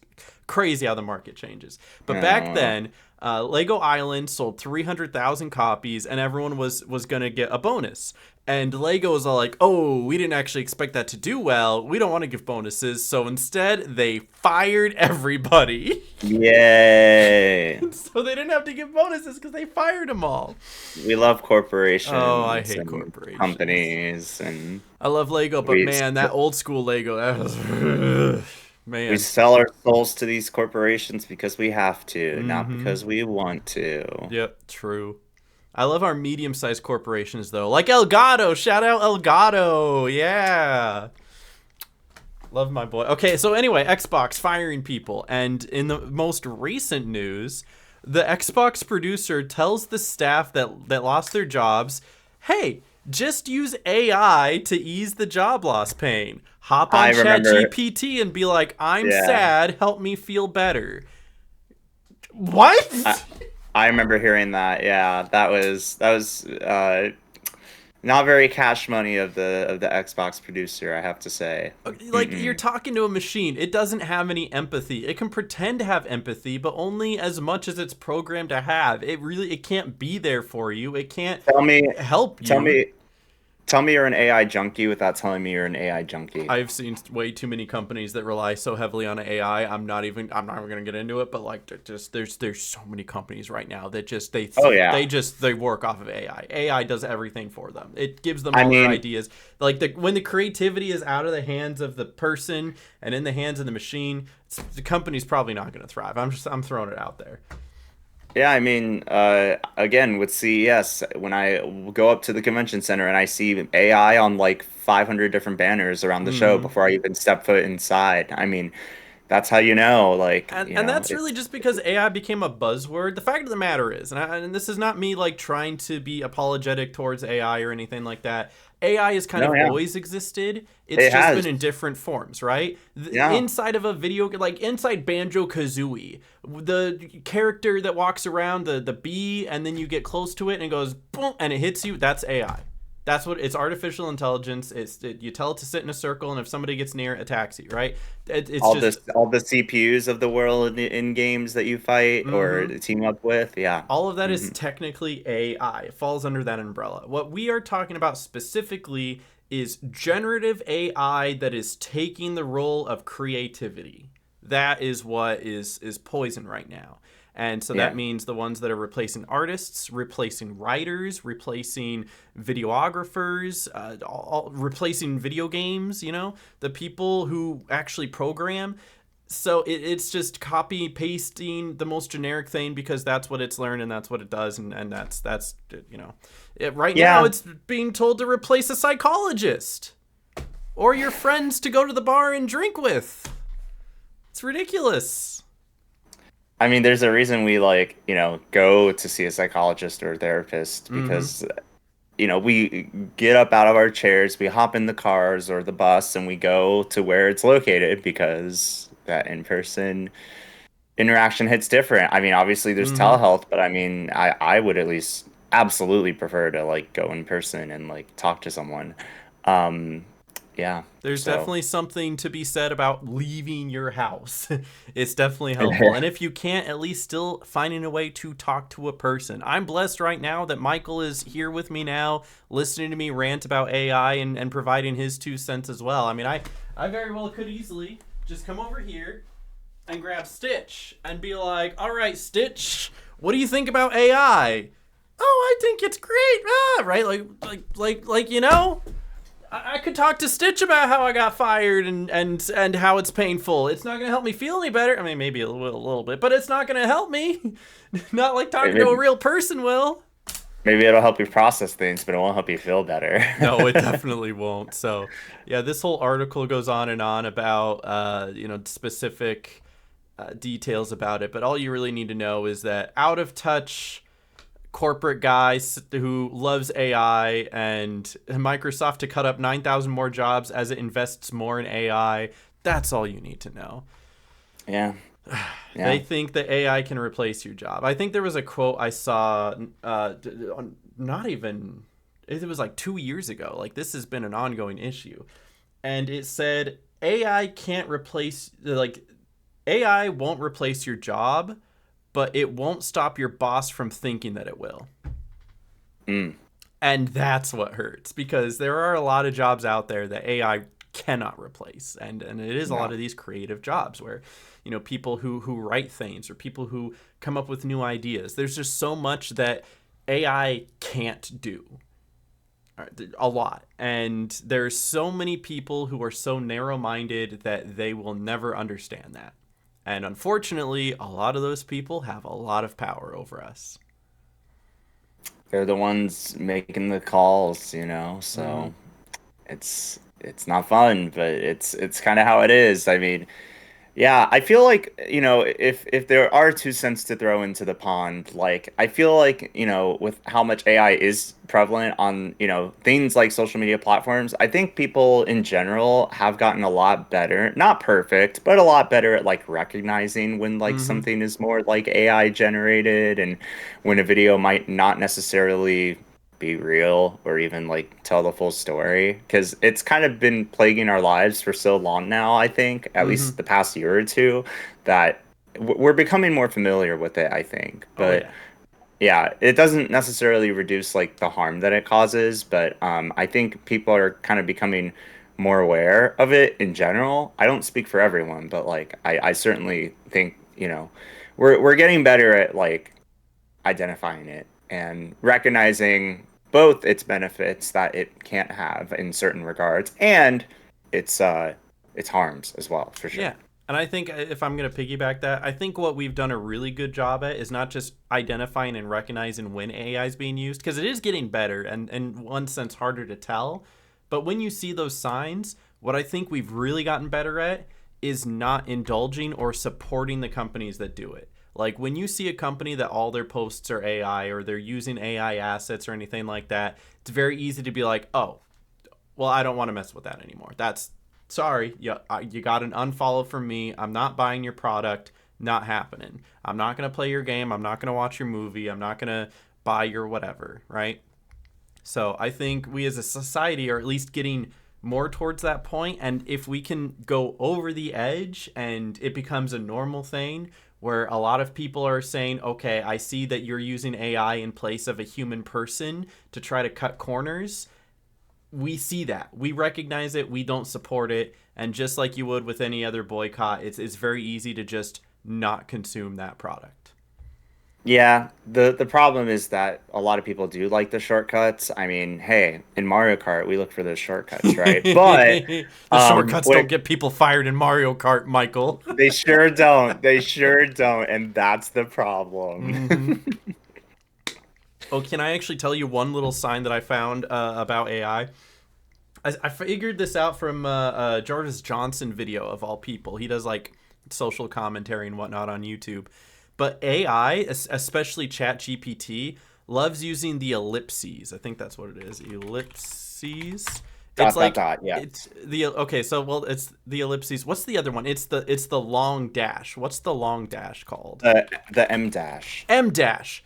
crazy how the market changes. But back then, Lego Island sold 300,000 copies, and everyone was gonna get a bonus. And Lego was all like, "Oh, we didn't actually expect that to do well. We don't want to give bonuses." So instead, they fired everybody. Yay. So they didn't have to give bonuses because they fired them all. We love corporations. Oh, I hate and corporations. companies, and I love Lego, but We- man, that old school Lego, that was man. we sell our souls to these corporations because we have to, not because we want to. Yep, true. I love our medium-sized corporations though, like Elgato. Shout out Elgato, yeah. Love my boy. Okay, so anyway, Xbox firing people, and in the most recent news, the Xbox producer tells the staff that lost their jobs, "Hey, just use AI to ease the job loss pain. Hop on I remember- ChatGPT and be like, I'm Yeah. sad, help me feel better." What? I remember hearing that. Yeah, that was not very cash money of the Xbox producer, I have to say. Like, you're talking to a machine. It doesn't have any empathy. It can pretend to have empathy, but only as much as it's programmed to have. It can't be there for you. It can't help you. Tell me you're an AI junkie without telling me you're an AI junkie. I've seen way too many companies that rely so heavily on AI. I'm not even gonna get into it, but like, there's so many companies right now that just they work off of AI. AI does everything for them. It gives them all their ideas. Like when the creativity is out of the hands of the person and in the hands of the machine, the company's probably not gonna thrive. I'm throwing it out there. Yeah, I mean, again, with CES, when I go up to the convention center and I see AI on like 500 different banners around the show before I even step foot inside, I mean, that's how you know, like, And that's really just because AI became a buzzword. The fact of the matter is, and this is not me like trying to be apologetic towards AI or anything like that. AI has kind no, of yeah, always existed. It's it just been has, in different forms, right? yeah, Inside of a video, like inside Banjo Kazooie, the character that walks around the bee, and then you get close to it and it goes boom, and it hits you. That's AI. That's what it's artificial intelligence. You tell it to sit in a circle, and if somebody gets near, it attacks you, right? It's just all the CPUs of the world in games that you fight or mm-hmm. team up with, yeah. All of that is Hmm. technically AI. It falls under that umbrella. What we are talking about specifically is generative AI that is taking the role of creativity. That is what is poison right now. And so that Yeah. means the ones that are replacing artists, replacing writers, replacing videographers, replacing video games, the people who actually program. So it's just copy pasting the most generic thing because that's what it's learned and that's what it does, and that's right now Yeah. it's being told to replace a psychologist or your friends to go to the bar and drink with. It's ridiculous. I mean, there's a reason we like, go to see a psychologist or a therapist Mm-hmm. because, we get up out of our chairs, we hop in the cars or the bus, and we go to where it's located because that in-person interaction hits different. I mean, obviously there's Mm-hmm. telehealth, but I mean, I would at least absolutely prefer to like go in person and like talk to someone. Um, yeah. There's So, definitely something to be said about leaving your house. It's definitely helpful. And if you can't, at least still finding a way to talk to a person. I'm blessed right now that Michael is here with me now, listening to me rant about AI and providing his 2 cents as well. I mean, I very well could easily just come over here and grab Stitch and be like, all right, Stitch, what do you think about AI? Oh, I think it's great. Right? I could talk to Stitch about how I got fired and how it's painful. It's not gonna help me feel any better. I mean, maybe a little bit, but it's not gonna help me. Not like talking to a maybe, real person will. maybe it'll help you process things, but it won't help you feel better. No, it definitely won't. So, yeah, this whole article goes on and on about specific details about it, but all you really need to know is that out of touch corporate guy who loves AI and Microsoft to cut up 9,000 more jobs as it invests more in AI. That's all you need to know. Yeah. They Yeah. think that AI can replace your job. I think there was a quote I saw, not even, it was like 2 years ago. Like, this has been an ongoing issue. And it said, AI can't replace, like, AI won't replace your job, but it won't stop your boss from thinking that it will. Mm. And that's what hurts because there are a lot of jobs out there that AI cannot replace. And it is a lot No. of these creative jobs where, people who write things or people who come up with new ideas. There's just so much that AI can't do. A lot. And there's so many people who are so narrow-minded that they will never understand that. And unfortunately, a lot of those people have a lot of power over us. They're the ones making the calls, Mm-hmm. so it's not fun, but it's kind of how it is. I mean, yeah, I feel like, if there are 2 cents to throw into the pond, like I feel like, with how much AI is prevalent on, things like social media platforms, I think people in general have gotten a lot better, not perfect, but a lot better at like recognizing when like Mm-hmm. something is more like AI generated and when a video might not necessarily be real or even like tell the full story because it's kind of been plaguing our lives for so long now, I think at Mm-hmm. least the past year or two, that we're becoming more familiar with it, I think. Oh, But yeah. yeah, it doesn't necessarily reduce like the harm that it causes, but I think people are kind of becoming more aware of it in general. I don't speak for everyone, but like I certainly think, we're getting better at like identifying it and recognizing both its benefits that it can't have in certain regards and its harms as well, for sure. Yeah. And I think if I'm going to piggyback that, I think what we've done a really good job at is not just identifying and recognizing when AI is being used, because it is getting better and in one sense harder to tell. But when you see those signs, what I think we've really gotten better at is not indulging or supporting the companies that do it. Like when you see a company that all their posts are AI or they're using AI assets or anything like that, it's very easy to be like, oh, well, I don't want to mess with that anymore. That's sorry. You got an unfollow from me. I'm not buying your product. Not happening. I'm not going to play your game. I'm not going to watch your movie. I'm not going to buy your whatever, right? So I think we as a society are at least getting more towards that point. And if we can go over the edge and it becomes a normal thing where a lot of people are saying, okay, I see that you're using AI in place of a human person to try to cut corners. We see that. We recognize it. We don't support it. And just like you would with any other boycott, it's very easy to just not consume that product. Yeah, the problem is that a lot of people do like the shortcuts. I mean, hey, in Mario Kart, we look for those shortcuts, right? But The shortcuts don't get people fired in Mario Kart, Michael. They sure don't. They sure don't, and that's the problem. Mm-hmm. Oh, can I actually tell you one little sign that I found about AI? I figured this out from Jarvis Johnson video of all people. He does like social commentary and whatnot on YouTube. But AI, especially ChatGPT, loves using the ellipses. I think that's what it is. Ellipses. It's like yeah. It's the okay. So well, it's the ellipses. What's the other one? It's the long dash. What's the long dash called? The M dash. M dash.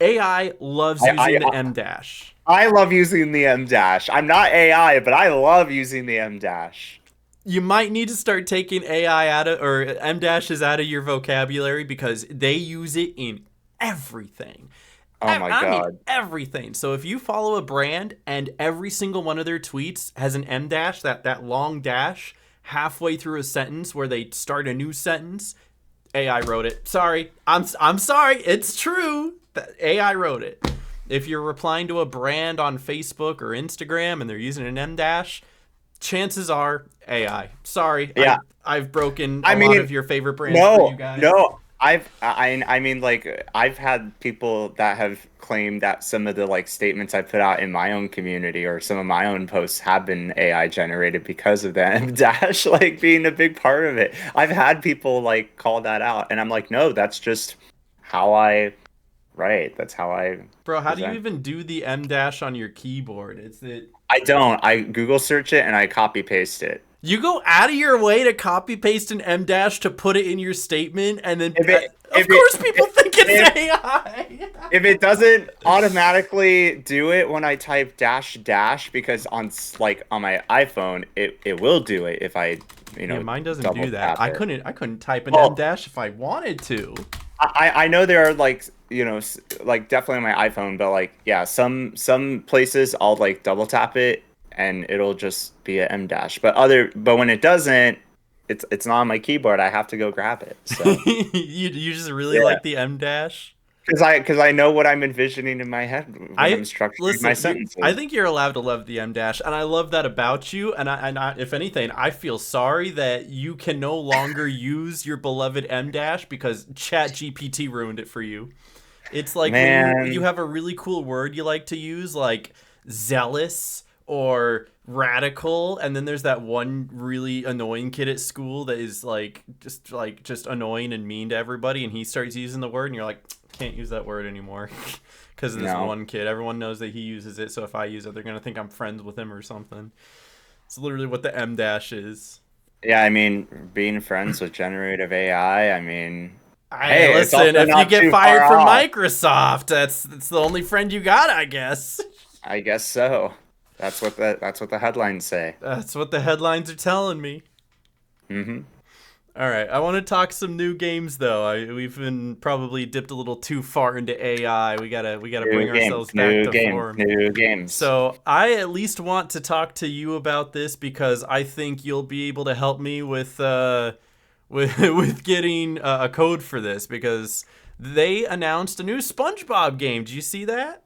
AI loves using the M dash. I love using the M dash. I'm not AI, but I love using the M dash. You might need to start taking AI out of, or M dashes out of your vocabulary because they use it in everything. Oh my God. I mean, everything. So if you follow a brand and every single one of their tweets has an M dash, that long dash halfway through a sentence where they start a new sentence, AI wrote it. Sorry. I'm sorry. It's true. AI wrote it. If you're replying to a brand on Facebook or Instagram and they're using an M dash, chances are AI. Sorry. Yeah. I've broken a lot of your favorite brands for you guys. No. I mean, like, I've had people that have claimed that some of the like statements I put out in my own community or some of my own posts have been AI generated because of the M dash like being a big part of it. I've had people like call that out, and I'm like, no, that's just how I write. That's how I. Bro, how do you even do the M dash on your keyboard? I don't. I Google search it and I copy paste it. You go out of your way to copy paste an M dash to put it in your statement, and then of course people think it's AI. If it doesn't automatically do it when I type dash because on my iPhone it will do it if I mine doesn't do that. I couldn't type an M dash if I wanted to. I know there are like like definitely on my iPhone, but like yeah, some places I'll like double tap it and it'll just be an M dash. But when it doesn't, it's not on my keyboard. I have to go grab it. So you just really like the M dash? Because I know what I'm envisioning in my head when I'm structuring my sentences. I think you're allowed to love the M dash, and I love that about you. And I, if anything, I feel sorry that you can no longer use your beloved M dash because ChatGPT ruined it for you. It's like when you have a really cool word you like to use, like zealous or radical, and then there's that one really annoying kid at school that is just annoying and mean to everybody, and he starts using the word, and you're like, can't use that word anymore because of this one kid. Everyone knows that he uses it, so if I use it, they're gonna think I'm friends with him or something. It's literally what the M dash is. Yeah, I mean, being friends with generative AI, I mean, hey, listen, if you get fired from Microsoft, that's the only friend you got, I guess. I guess so. That's what the headlines say. That's what the headlines are telling me. Mm-hmm. All right, I want to talk some new games though. We've been probably dipped a little too far into AI. We gotta bring ourselves back to form. New games. So I at least want to talk to you about this because I think you'll be able to help me with getting a code for this because they announced a new SpongeBob game. Did you see that?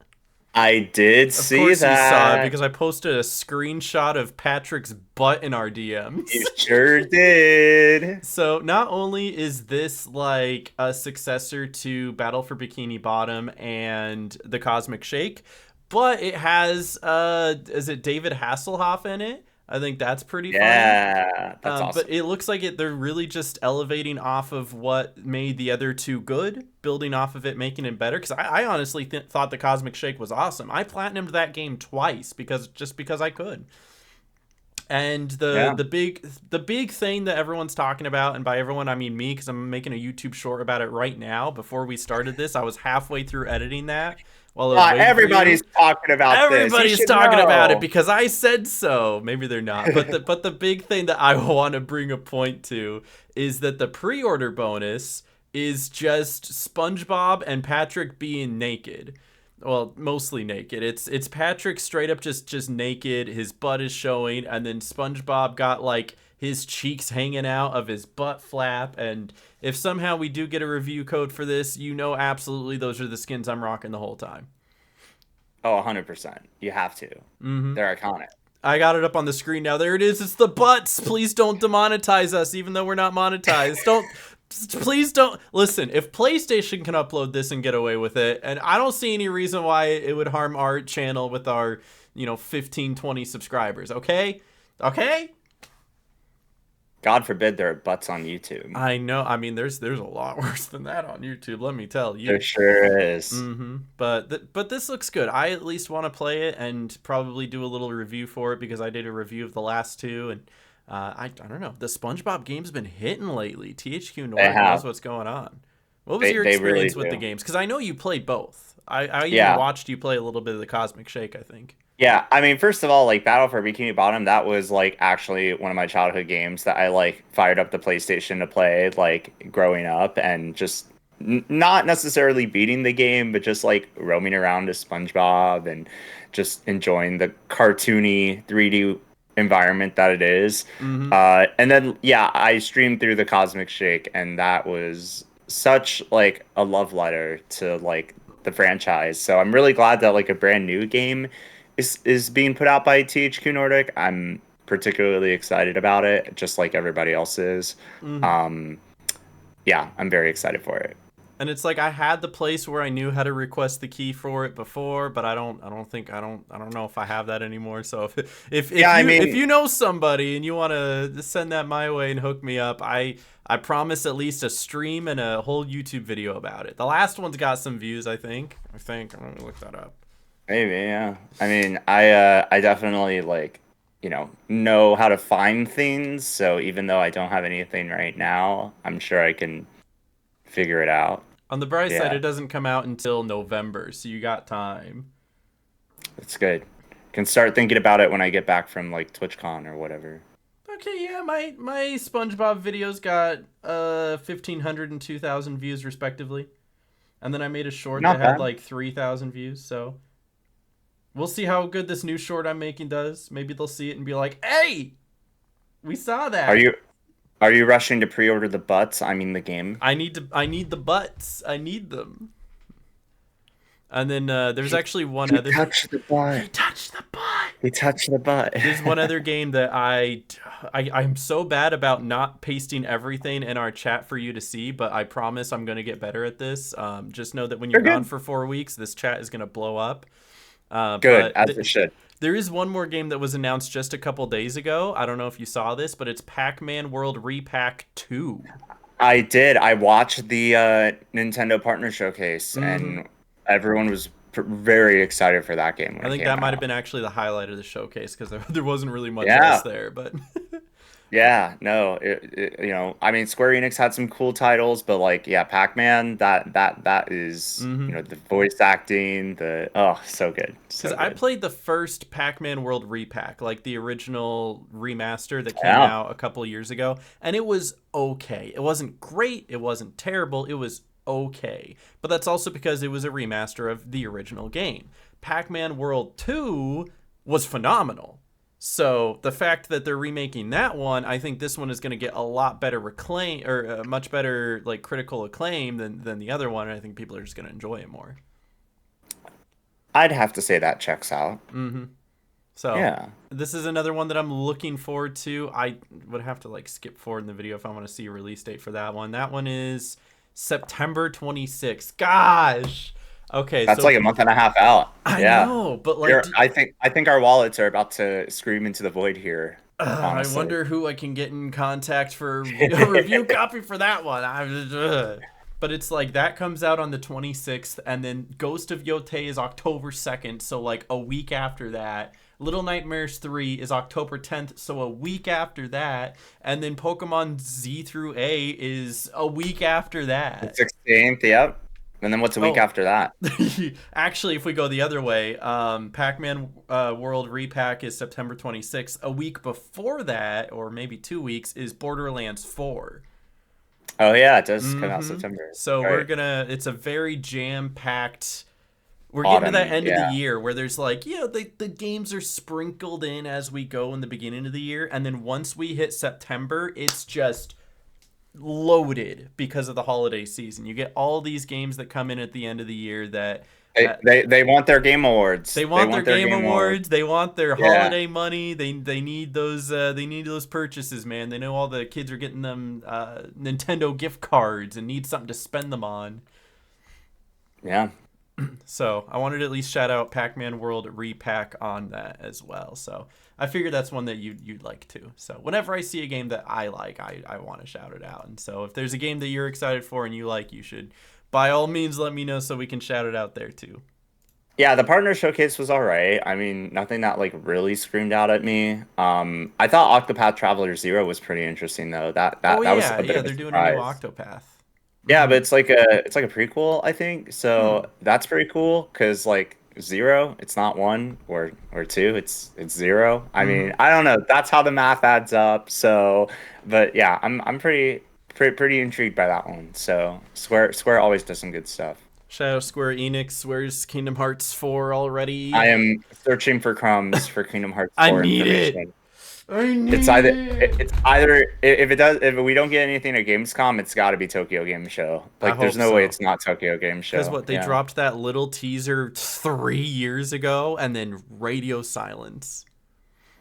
I did see that. Of course you saw it because I posted a screenshot of Patrick's butt in our DMs. You sure did. So not only is this like a successor to Battle for Bikini Bottom and the Cosmic Shake, but it has is it David Hasselhoff in it? I think that's pretty funny. Yeah, that's But awesome. it looks like they're really just elevating off of what made the other two good, building off of it, making it better. Because I honestly thought the Cosmic Shake was awesome. I platinumed that game twice because I could. And Yeah. the big thing that everyone's talking about, and by everyone I mean me, because I'm making a YouTube short about it right now. Before we started this, I was halfway through editing that while I was waiting for you. Everybody's talking about this. You Everybody's should talking about it know. because I said so. Maybe they're not, but the big thing that I want to bring a point to is that the pre-order bonus is just SpongeBob and Patrick being naked. Well, mostly naked. It's Patrick straight up just naked. His butt is showing, and then SpongeBob got like his cheeks hanging out of his butt flap. And if somehow we do get a review code for this, you know, absolutely those are the skins I'm rocking the whole time. Oh, 100%. You have to. They're iconic. I got it up on the screen now. There it is. It's the butts. Please don't demonetize us, even though we're not monetized. Please don't. Listen, if PlayStation can upload this and get away with it, and I don't see any reason why it would harm our channel with our, 15, 20 subscribers. Okay? Okay? God forbid there are butts on YouTube. I know. I mean, there's a lot worse than that on YouTube. Let me tell you. There sure is. But this looks good. I at least want to play it and probably do a little review for it because I did a review of the last two, and I don't know. The SpongeBob game's been hitting lately. THQ Nordic knows what's going on. What was your experience with the games? Because I know you played both. I even watched you play a little bit of the Cosmic Shake, I think. Yeah, I mean, first of all, like Battle for Bikini Bottom, that was like actually one of my childhood games that I like fired up the PlayStation to play like growing up, and just not necessarily beating the game, but just like roaming around as SpongeBob and just enjoying the cartoony 3D environment that it is. And then yeah, I streamed through the Cosmic Shake, and that was such like a love letter to like the franchise. So I'm really glad that like a brand new game is being put out by THQ Nordic. I'm particularly excited about it, just like everybody else is. Yeah, I'm very excited for it. And it's like I had the place where I knew how to request the key for it before, but I don't know if I have that anymore. So if you know somebody and you want to send that my way and hook me up, I promise at least a stream and a whole YouTube video about it. The last one's got some views, I think. I'm gonna look that up. Maybe, yeah. I mean, I definitely like, know how to find things. So even though I don't have anything right now, I'm sure I can figure it out. On the bright side, Yeah, it doesn't come out until November, so you got time. it's good. Can start thinking about it when I get back from like TwitchCon or whatever. Okay, yeah, my SpongeBob videos got 1,500 and 2,000 views respectively, and then I made a short Not that had bad. like 3,000 views. So we'll see how good this new short I'm making does. Maybe they'll see it and be like, "Hey, we saw that." Are you rushing to pre-order the butts? I mean the game. I need the butts. I need them. And then there's actually one other. Touch the butt. He touched the butt. He touched the butt. There's one other game that I'm so bad about not pasting everything in our chat for you to see, but I promise I'm going to get better at this. Just know that when you're gone for 4 weeks, this chat is going to blow up. Good, as it should. There is one more game that was announced just a couple days ago. I don't know if you saw this, but it's Pac-Man World Repack 2. I did. I watched the Nintendo Partner Showcase, and everyone was very excited for that game. I think that might have been actually the highlight of the showcase because there wasn't really much else there. But yeah, no, I mean, Square Enix had some cool titles, but like, yeah, Pac-Man, that is, the voice acting, so good. Because I played the first Pac-Man World Repack, like the original remaster that came out a couple years ago, and it was okay. It wasn't great, it wasn't terrible, it was okay. But that's also because it was a remaster of the original game. Pac-Man World 2 was phenomenal. So the fact that they're remaking that one, I think this one is going to get a lot better reclaim, or much better like critical acclaim than the other one. And I think people are just going to enjoy it more. I'd have to say that checks out. So yeah, this is another one that I'm looking forward to. I would have to like skip forward in the video if I want to see a release date for that one. That one is September 26th. Gosh, Okay, That's so like a month and a half out. I Yeah. know, but like, I think our wallets are about to scream into the void here, I honestly. wonder who I can get in contact for a review copy for that one. But it's like that comes out on the 26th, and then Ghost of Yotei is October 2nd, so like a week after that. Little Nightmares 3 is October 10th, so a week after that. And then Pokemon Z through A is a week after The that. 16th, yep. And then what's a week Oh, after that? actually, if we go the other way, Pac-Man World Repack is September 26th. A week before that, or maybe 2 weeks, is Borderlands 4. Oh yeah, it does come out September. So we're Right. gonna. It's a very jam-packed. We're getting to that Autumn, end of the yeah. year where there's like, the games are sprinkled in as we go in the beginning of the year, and then once we hit September, it's just loaded because of the holiday season. You get all these games that come in at the end of the year that They, uh, they they want their game awards. they They want their want their game game awards. awards. They want their Yeah. holiday money. They need those. They need those purchases, man. They know all the kids are getting them Nintendo gift cards and need something to spend them on. Yeah. So I wanted to at least shout out Pac-Man World Repack on that as well. So I figured that's one that you'd like too. So whenever I see a game that I like, I want to shout it out. And so if there's a game that you're excited for and you like, you should by all means let me know so we can shout it out there too. Yeah, the partner showcase was all right. I mean, nothing that like really screamed out at me. I thought Octopath Traveler Zero was pretty interesting though. That Oh that that was yeah, a bit yeah, of a they're doing a new surprise. Octopath. Yeah, but Mm-hmm. it's like a prequel, I think. Hmm. So that's pretty cool because like zero, it's not one or two, it's zero. I Mm-hmm. mean, I don't know. That's how the math adds up. So, but yeah, I'm pretty intrigued by that one. So Square always does some good stuff. Shout out Square Enix. Where's Kingdom Hearts 4 already? I am searching for crumbs for Kingdom Hearts I 4 need it. information. I It's need either it. it's either if we don't get anything at Gamescom, it's got to be Tokyo Game Show. I Like, there's hope no way so. it's not Tokyo Game Because Show. what, they Yeah. dropped that little teaser 3 years ago and then radio silence.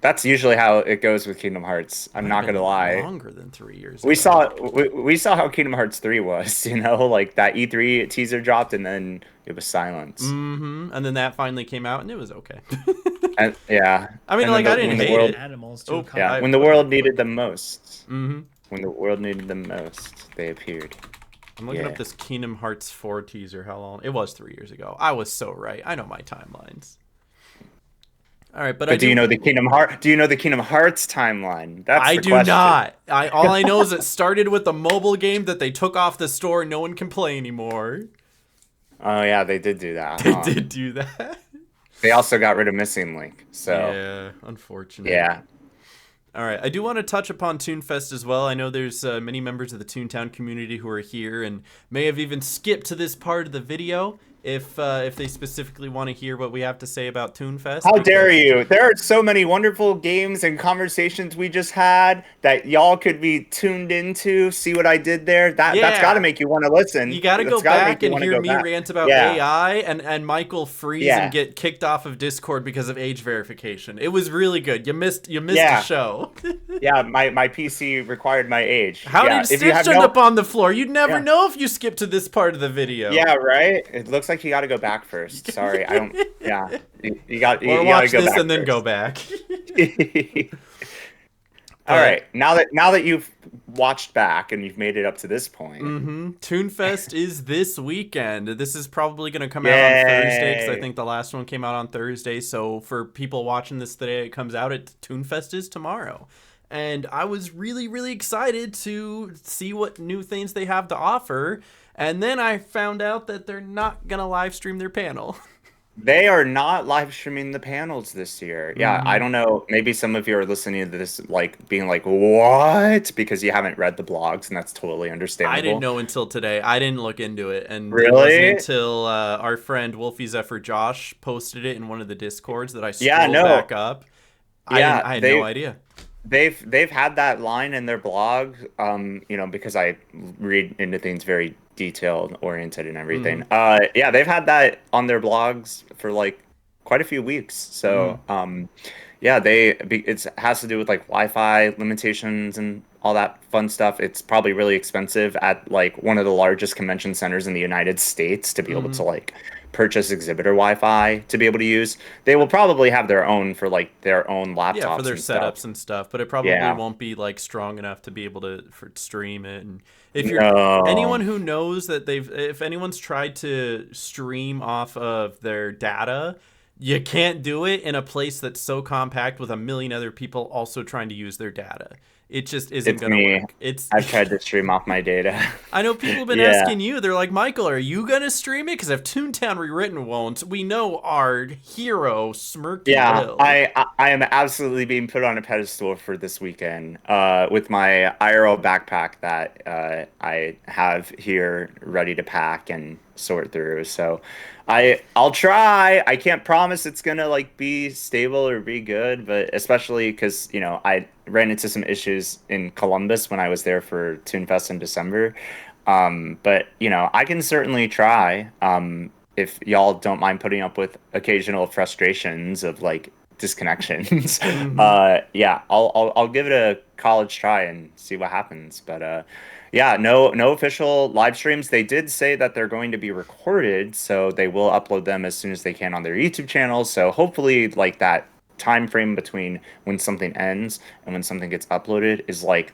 That's usually how it goes with Kingdom Hearts. I'm Might have not gonna been lie. longer than 3 years We ago. saw we saw how Kingdom Hearts 3 was, like that E3 teaser dropped and then it was silence. Mm-hmm. And then that finally came out and it was okay. And yeah, I mean, and then like, I when didn't the hate world it. Animals to Oh, yeah, accompany. when the world needed them most, Mm-hmm. when the world needed them most, they appeared. I'm looking up Yeah. this Kingdom Hearts 4 teaser. How long? It was 3 years ago. I was so right. I know my timelines. All right, but I But do do. you know the Kingdom Heart? Do you know the Kingdom Hearts timeline? That's I the do question. not. All I know is it started with a mobile game that they took off the store and no one can play anymore. Oh yeah, they did do that. They Huh? did do that. They also got rid of Missing Link. So Yeah, unfortunate. yeah. All right, I do want to touch upon Toonfest as well. I know there's many members of the Toontown community who are here and may have even skipped to this part of the video if they specifically want to hear what we have to say about Toonfest. How dare because- you? There are so many wonderful games and conversations we just had that y'all could be tuned into. See what I did there? That's Yeah. got to make you want to listen. You got to That's go gotta back make you and wanna hear go me back. rant about Yeah. AI and Michael freeze Yeah. and get kicked off of Discord because of age verification. It was really good. You missed Yeah. a show. Yeah, my PC required my age. How yeah. did Stitch end up on the floor? You'd never Yeah. know if you skipped to this part of the video. Yeah, right. It looks like you got to go back first. Sorry, I don't. Yeah, you got. Or you watch gotta go this back and then first. go back. All right. Now that you've watched back and you've made it up to this point, Mm-hmm. Toonfest is this weekend. This is probably going to come out on Thursday because I Yay. think the last one came out on Thursday. So for people watching this the day it comes out, Toonfest is tomorrow. And I was really, really excited to see what new things they have to offer. And then I found out that they're not going to live stream their panel. they are not live streaming the panels this year. Yeah, I don't know. Maybe some of you are listening to this like being like, "What?" because you haven't read the blogs, and that's totally understandable. I didn't know until today. I didn't look into it, and it Really? wasn't until our friend Wolfie Zephyr Josh posted it in one of the discords that I scrolled Yeah, no. back up. Yeah, I had they- no idea. They've had that line in their blog, because I read into things very detailed oriented and everything. Yeah, they've had that on their blogs for like quite a few weeks. So, yeah, it has to do with like Wi-Fi limitations and all that fun stuff. It's probably really expensive at like one of the largest convention centers in the United States to be able to like purchase exhibitor Wi-Fi to be able to use. They will probably have their own for like their own Yeah, for laptops their and stuff. setups and stuff, but it probably Yeah. won't be like strong enough to be able to stream it. And if you're anyone No. who knows that if anyone's tried to stream off of their data, you can't do it in a place that's so compact with a million other people also trying to use their data. It just isn't It's gonna me. work. It's I've tried to stream off my data. I know people have been Yeah. asking you. They're like, Michael, are you gonna stream it? Because if Toontown Rewritten won't, we know our hero Smirky Yeah, will. I am absolutely being put on a pedestal for this weekend with my IRL backpack that I have here ready to pack and sort through. So I'll try. I can't promise it's gonna like be stable or be good, but especially because I ran into some issues in Columbus when I was there for Toonfest in December. But I can certainly try. If y'all don't mind putting up with occasional frustrations of like disconnections, Hmm. yeah, I'll give it a college try and see what happens. But yeah, no official live streams. They did say that they're going to be recorded, so they will upload them as soon as they can on their YouTube channel. So hopefully, like that time frame between when something ends and when something gets uploaded is like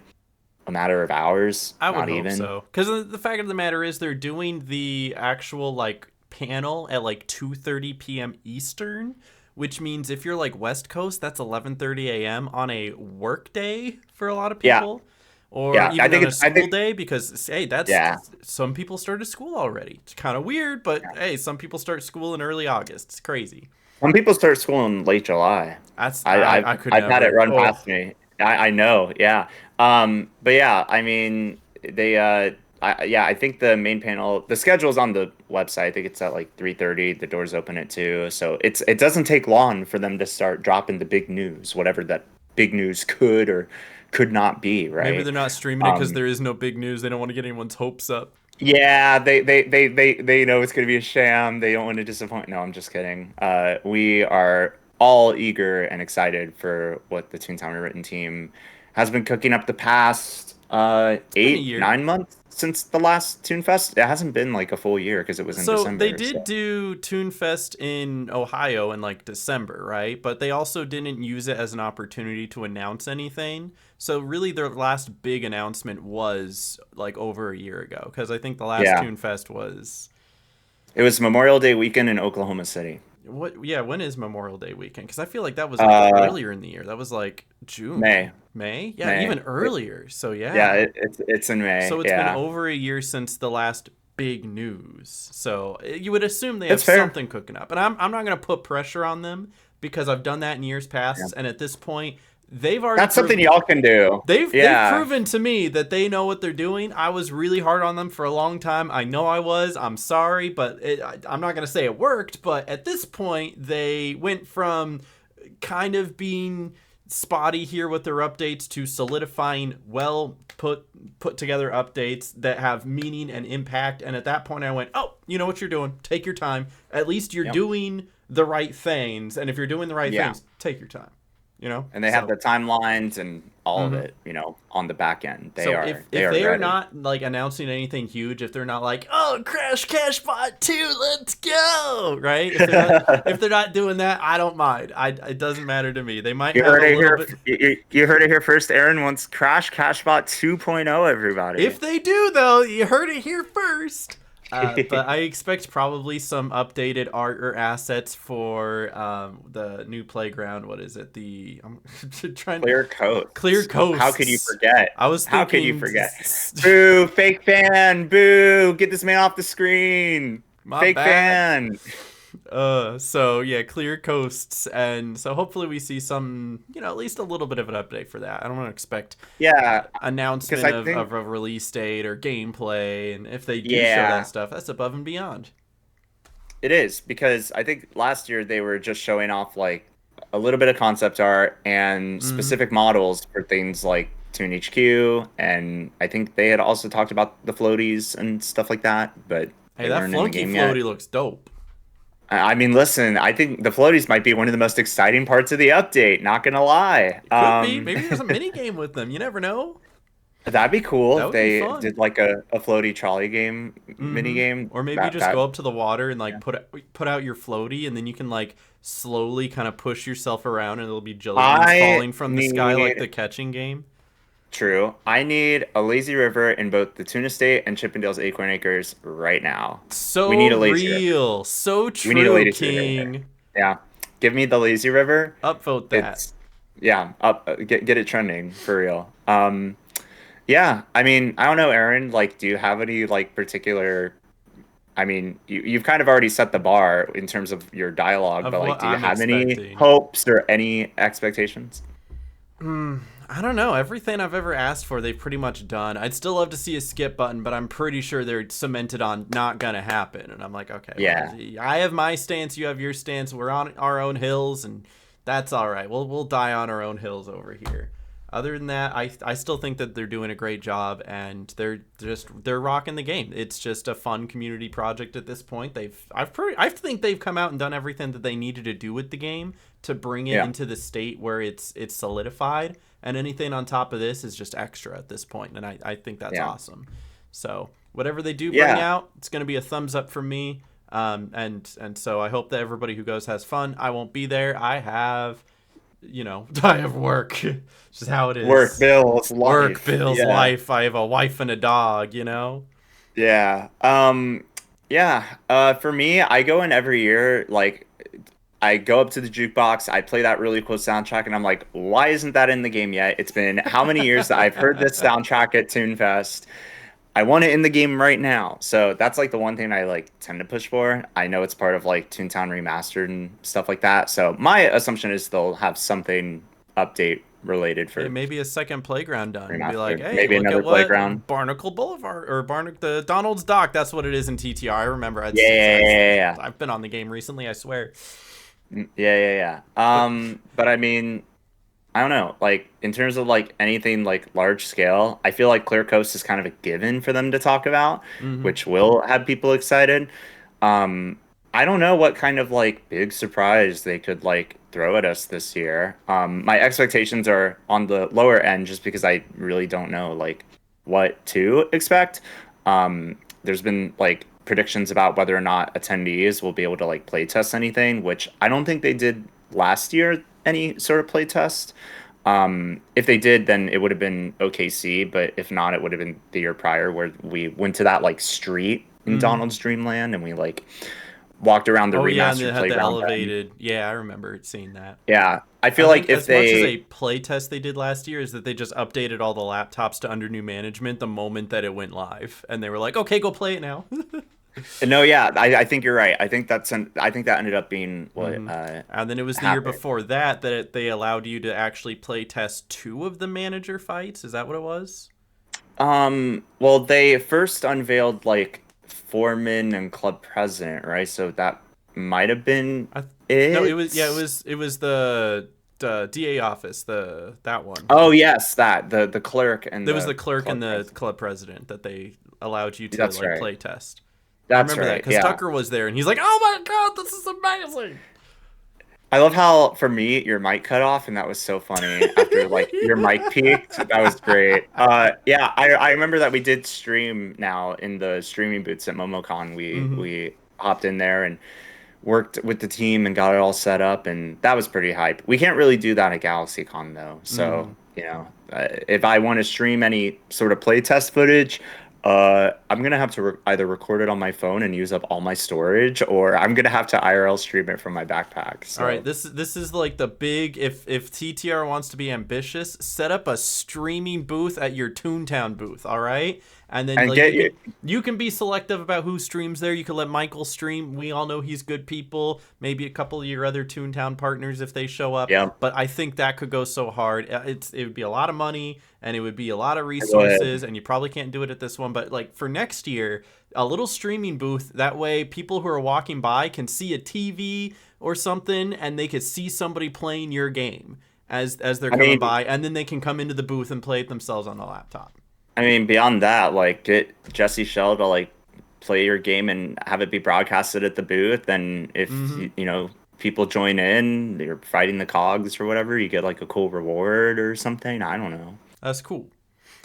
a matter of hours, I would not hope even. so. Because the fact of the matter is, they're doing the actual like panel at like 2:30 p.m. Eastern, which means if you're like West Coast, that's 11:30 a.m. on a work day for a lot of Yeah, people, or yeah. I even think on a it's. I school think. day. Because hey, that's Yeah. some people started school already. It's kind of weird, but hey, some people start school in early August. It's crazy. Some people start school in late July. That's I, I've I could I've had it never. run Oh, past me. I know, yeah. But yeah, I mean, they yeah, I think the main panel, the schedule's on the website. I think it's at like 3:30. The doors open at 2. So it doesn't take long for them to start dropping the big news, whatever that big news could or could not be, maybe right? they're not streaming it because Um, there is no big news. They don't want to get anyone's hopes up. Yeah, they know it's gonna be a sham. They don't want to disappoint. No, I'm just kidding. We are all eager and excited for what the Toontown Written team has been cooking up the past It's been a eight, year. 9 months since the last Toonfest. It hasn't been like a full year because it was in So they December. did So do Toonfest in Ohio in like December, right? But they also didn't use it as an opportunity to announce anything. So really, their last big announcement was like over a year ago, because I think the last yeah, Toonfest was it was Memorial Day weekend in Oklahoma City. what? Yeah, when is Memorial Day weekend? Because I feel like that was like Uh, earlier in the year. That was like June, May, May. Yeah, May. even earlier. So Yeah, yeah. it's in May. So it's been Yeah, over a year since the last big news. So you would assume they have that's fair. something cooking up. And I'm not going to put pressure on them because I've done that in years Yeah. past. And at this point, they've already That's something proved. y'all can do. They've Yeah. proven to me that they know what they're doing. I was really hard on them for a long time. I know I was. I'm sorry, but I'm not going to say it worked. But at this point, they went from kind of being spotty here with their updates to solidifying well put together updates that have meaning and impact. And at that point, I went, oh, you know what you're doing. Take your time. At least you're Yep. doing the right things. And if you're doing the right Yeah. things, take your time. You know. And they have the timelines and all of Mhm. it, on the back end. They So are they if are they are ready. not like announcing anything huge, if they're not like, oh, Crash Cash Bot 2, let's go, right? If they're not doing that, I don't mind. It doesn't matter to me. They might You have heard a it little here. bit. You heard it here first. Aaron wants Crash Cashbot 2.0. Everybody. If they do, though, you heard it here first. But I expect probably some updated art or assets for the new playground. What is it? I'm trying Clear coat. clear How could you coasts. forget? I was How could you thinking, forget? Boo! Fake fan! Boo! Get this man off the screen! my Fake bad. fan! So yeah, clear coasts, and so hopefully we see some, at least a little bit of an update for that. I don't want to expect Yeah, because announcement I of, think of a release date or gameplay, and if they do show that yeah, stuff, that's above and beyond. it is because I think last year they were just showing off like a little bit of concept art and Hmm. specific models for things like Toon HQ, and I think they had also talked about the floaties and stuff like that, but Hey, they that weren't in the flunky game yet. floaty looks dope. I mean, listen, I think the floaties might be one of the most exciting parts of the update. Not gonna lie. It could be. Maybe there's a mini game with them. You never know. That'd be cool That if would be they fun. did like a floaty trolley game mini game. Or maybe you That just that go up to the water and like yeah. put out your floaty, and then you can like slowly kind of push yourself around, and it'll be jelly beans I falling from the sky like need the catching game. True. I need a lazy river in both the Tuna State and Chippendale's Acorn Acres right now. We So need a lazy river. real, so We need a true, lazy river here. King. Yeah. Give me the lazy river. Upvote that. It's yeah, up get it trending for real. Yeah, I mean, I don't know, Aaron, like do you have any like particular I mean, you've kind of already set the bar in terms of your dialogue, Of but like what do you I'm have any expecting. hopes or any expectations? I don't know. Everything I've ever asked for, they've pretty much done. I'd still love to see a skip button, but I'm pretty sure they're cemented on not gonna happen. And I'm like, okay, well, Yeah. I have my stance, you have your stance. We're on our own hills, and that's all right. We'll die on our own hills over here. Other than that, I still think that they're doing a great job, and they're rocking the game. It's just a fun community project at this point. I think they've come out and done everything that they needed to do with the game to bring it Yeah. into the state where it's solidified, and anything on top of this is just extra at this point, and I think that's Yeah. awesome. So whatever they do bring Yeah. out, it's going to be a thumbs up from me. And so I hope that everybody who goes has fun. I won't be there. I have work. Just how it Work, is. bills, Work, life. bills, Yeah. life. I have a wife and a dog. Yeah. Yeah. For me, I go in every year, like I go up to the jukebox, I play that really cool soundtrack, and I'm like, why isn't that in the game yet? It's been how many years that I've heard this soundtrack at Toonfest? I want it in the game right now. So that's like the one thing I like tend to push for. I know it's part of like Toontown Remastered and stuff like that. So my assumption is they'll have something update related Hey, for maybe a second playground done. Be like, remastered. hey, Maybe look another at what playground. Barnacle Boulevard or the Donald's Dock. That's what it is in TTR. I remember. Yeah, yeah, yeah, yeah. I've been on the game recently. I swear. Yeah, yeah, But yeah. But I mean, I don't know. Like in terms of like anything like large scale, I feel like Clear Coast is kind of a given for them to talk about, hmm which will have people excited. Um, I don't know what kind of like big surprise they could like throw at us this year. My expectations are on the lower end just because I really don't know like what to expect. There's been like predictions about whether or not attendees will be able to like play test anything, which I don't think they did last year, any sort of play test. If they did, then it would have been OKC, but if not, it would have been the year prior where we went to that like street in hmm Donald's Dreamland and we like walked around the Oh yeah, and they remastered had the playground then. elevated. Yeah, I remember seeing that. Yeah, I I feel like think if as much as they a play test they did last year is that they just updated all the laptops to under new management the moment that it went live, and they were like, "Okay, go play it now." no, yeah, I think you're right. I think that ended up being what And then it was the year happened. before that they allowed you to actually play test two of the manager fights. Is that what it was? Well, they first unveiled like foreman and club president, right? So that might have been I th- no, it was yeah, it. it was the DA office, that one. Oh yes, that the clerk and There was the the clerk and club the president. club president that they allowed you to That's like right. play test. I That's remember that right. because Yeah. Tucker was there and he's like, "Oh my god, this is amazing!" I love how for me your mic cut off and that was so funny after like your mic peaked. That was great. Yeah, I remember that we did stream now in the streaming booths at MomoCon. hmm We hopped in there and worked with the team and got it all set up and that was pretty hype. We can't really do that at GalaxyCon though. So, hmm if I want to stream any sort of playtest footage, I'm gonna have to either record it on my phone and use up all my storage, or I'm gonna have to IRL stream it from my backpack. All right, So this is like the big if TTR wants to be ambitious, set up a streaming booth at your Toontown booth, all right? And then and like get you. you can be selective about who streams there. You can let Michael stream. We all know he's good people. Maybe a couple of your other Toontown partners if they show up. Yeah, But I think that could go so hard. It would be a lot of money and it would be a lot of go ahead. resources, and you probably can't do it at this one. But like for next year, a little streaming booth. That way, people who are walking by can see a TV or something, and they could see somebody playing your game as they're I coming mean, by, and then they can come into the booth and play it themselves on the laptop. beyond that, like get Jesse Shell to like play your game and have it be broadcasted at the booth. And if hmm people join in, you're fighting the cogs or whatever, you get like a cool reward or something. I don't know. That's cool.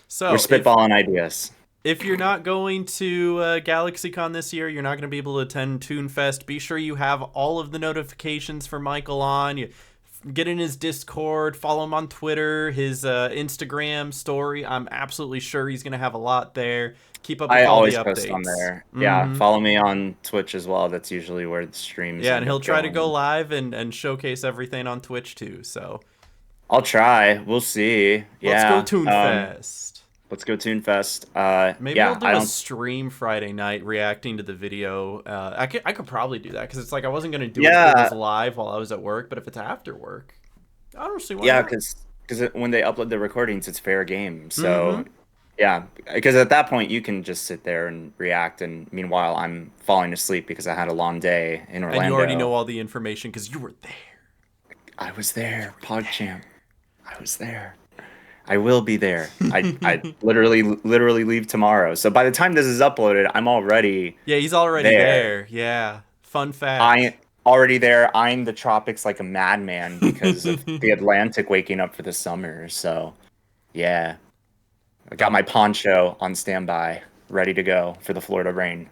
We're So spitballing ideas. if you're not going to GalaxyCon this year, you're not going to be able to attend Toonfest. Be sure you have all of the notifications for Michael on. You get in his Discord, follow him on Twitter, his Instagram story. I'm absolutely sure he's going to have a lot there. Keep up with I all the always updates. post on there. Yeah, follow me on Twitch as well. That's usually where the streams. Yeah, and end he'll up try to going. go live and showcase everything on Twitch too. So I'll try. We'll see. let's Yeah. go Toonfest. Let's go Toonfest. Maybe Yeah, I'll do I a don't. stream Friday night reacting to the video. I could probably do that because it's like I wasn't gonna do it Yeah. if it was live while I was at work, but if it's after work, I don't see why Yeah, not. because when they upload the recordings, it's fair game. So yeah, because at that point you can just sit there and react, and meanwhile I'm falling asleep because I had a long day in Orlando. And you already know all the information because you were there. I was there, PogChamp. I was there. I will be there. I literally leave tomorrow. So by the time this is uploaded, I'm already Yeah, he's already there. Yeah. Fun fact. I already there. I'm the tropics like a madman because of the Atlantic waking up for the summer. So yeah. I got my poncho on standby, ready to go for the Florida rain.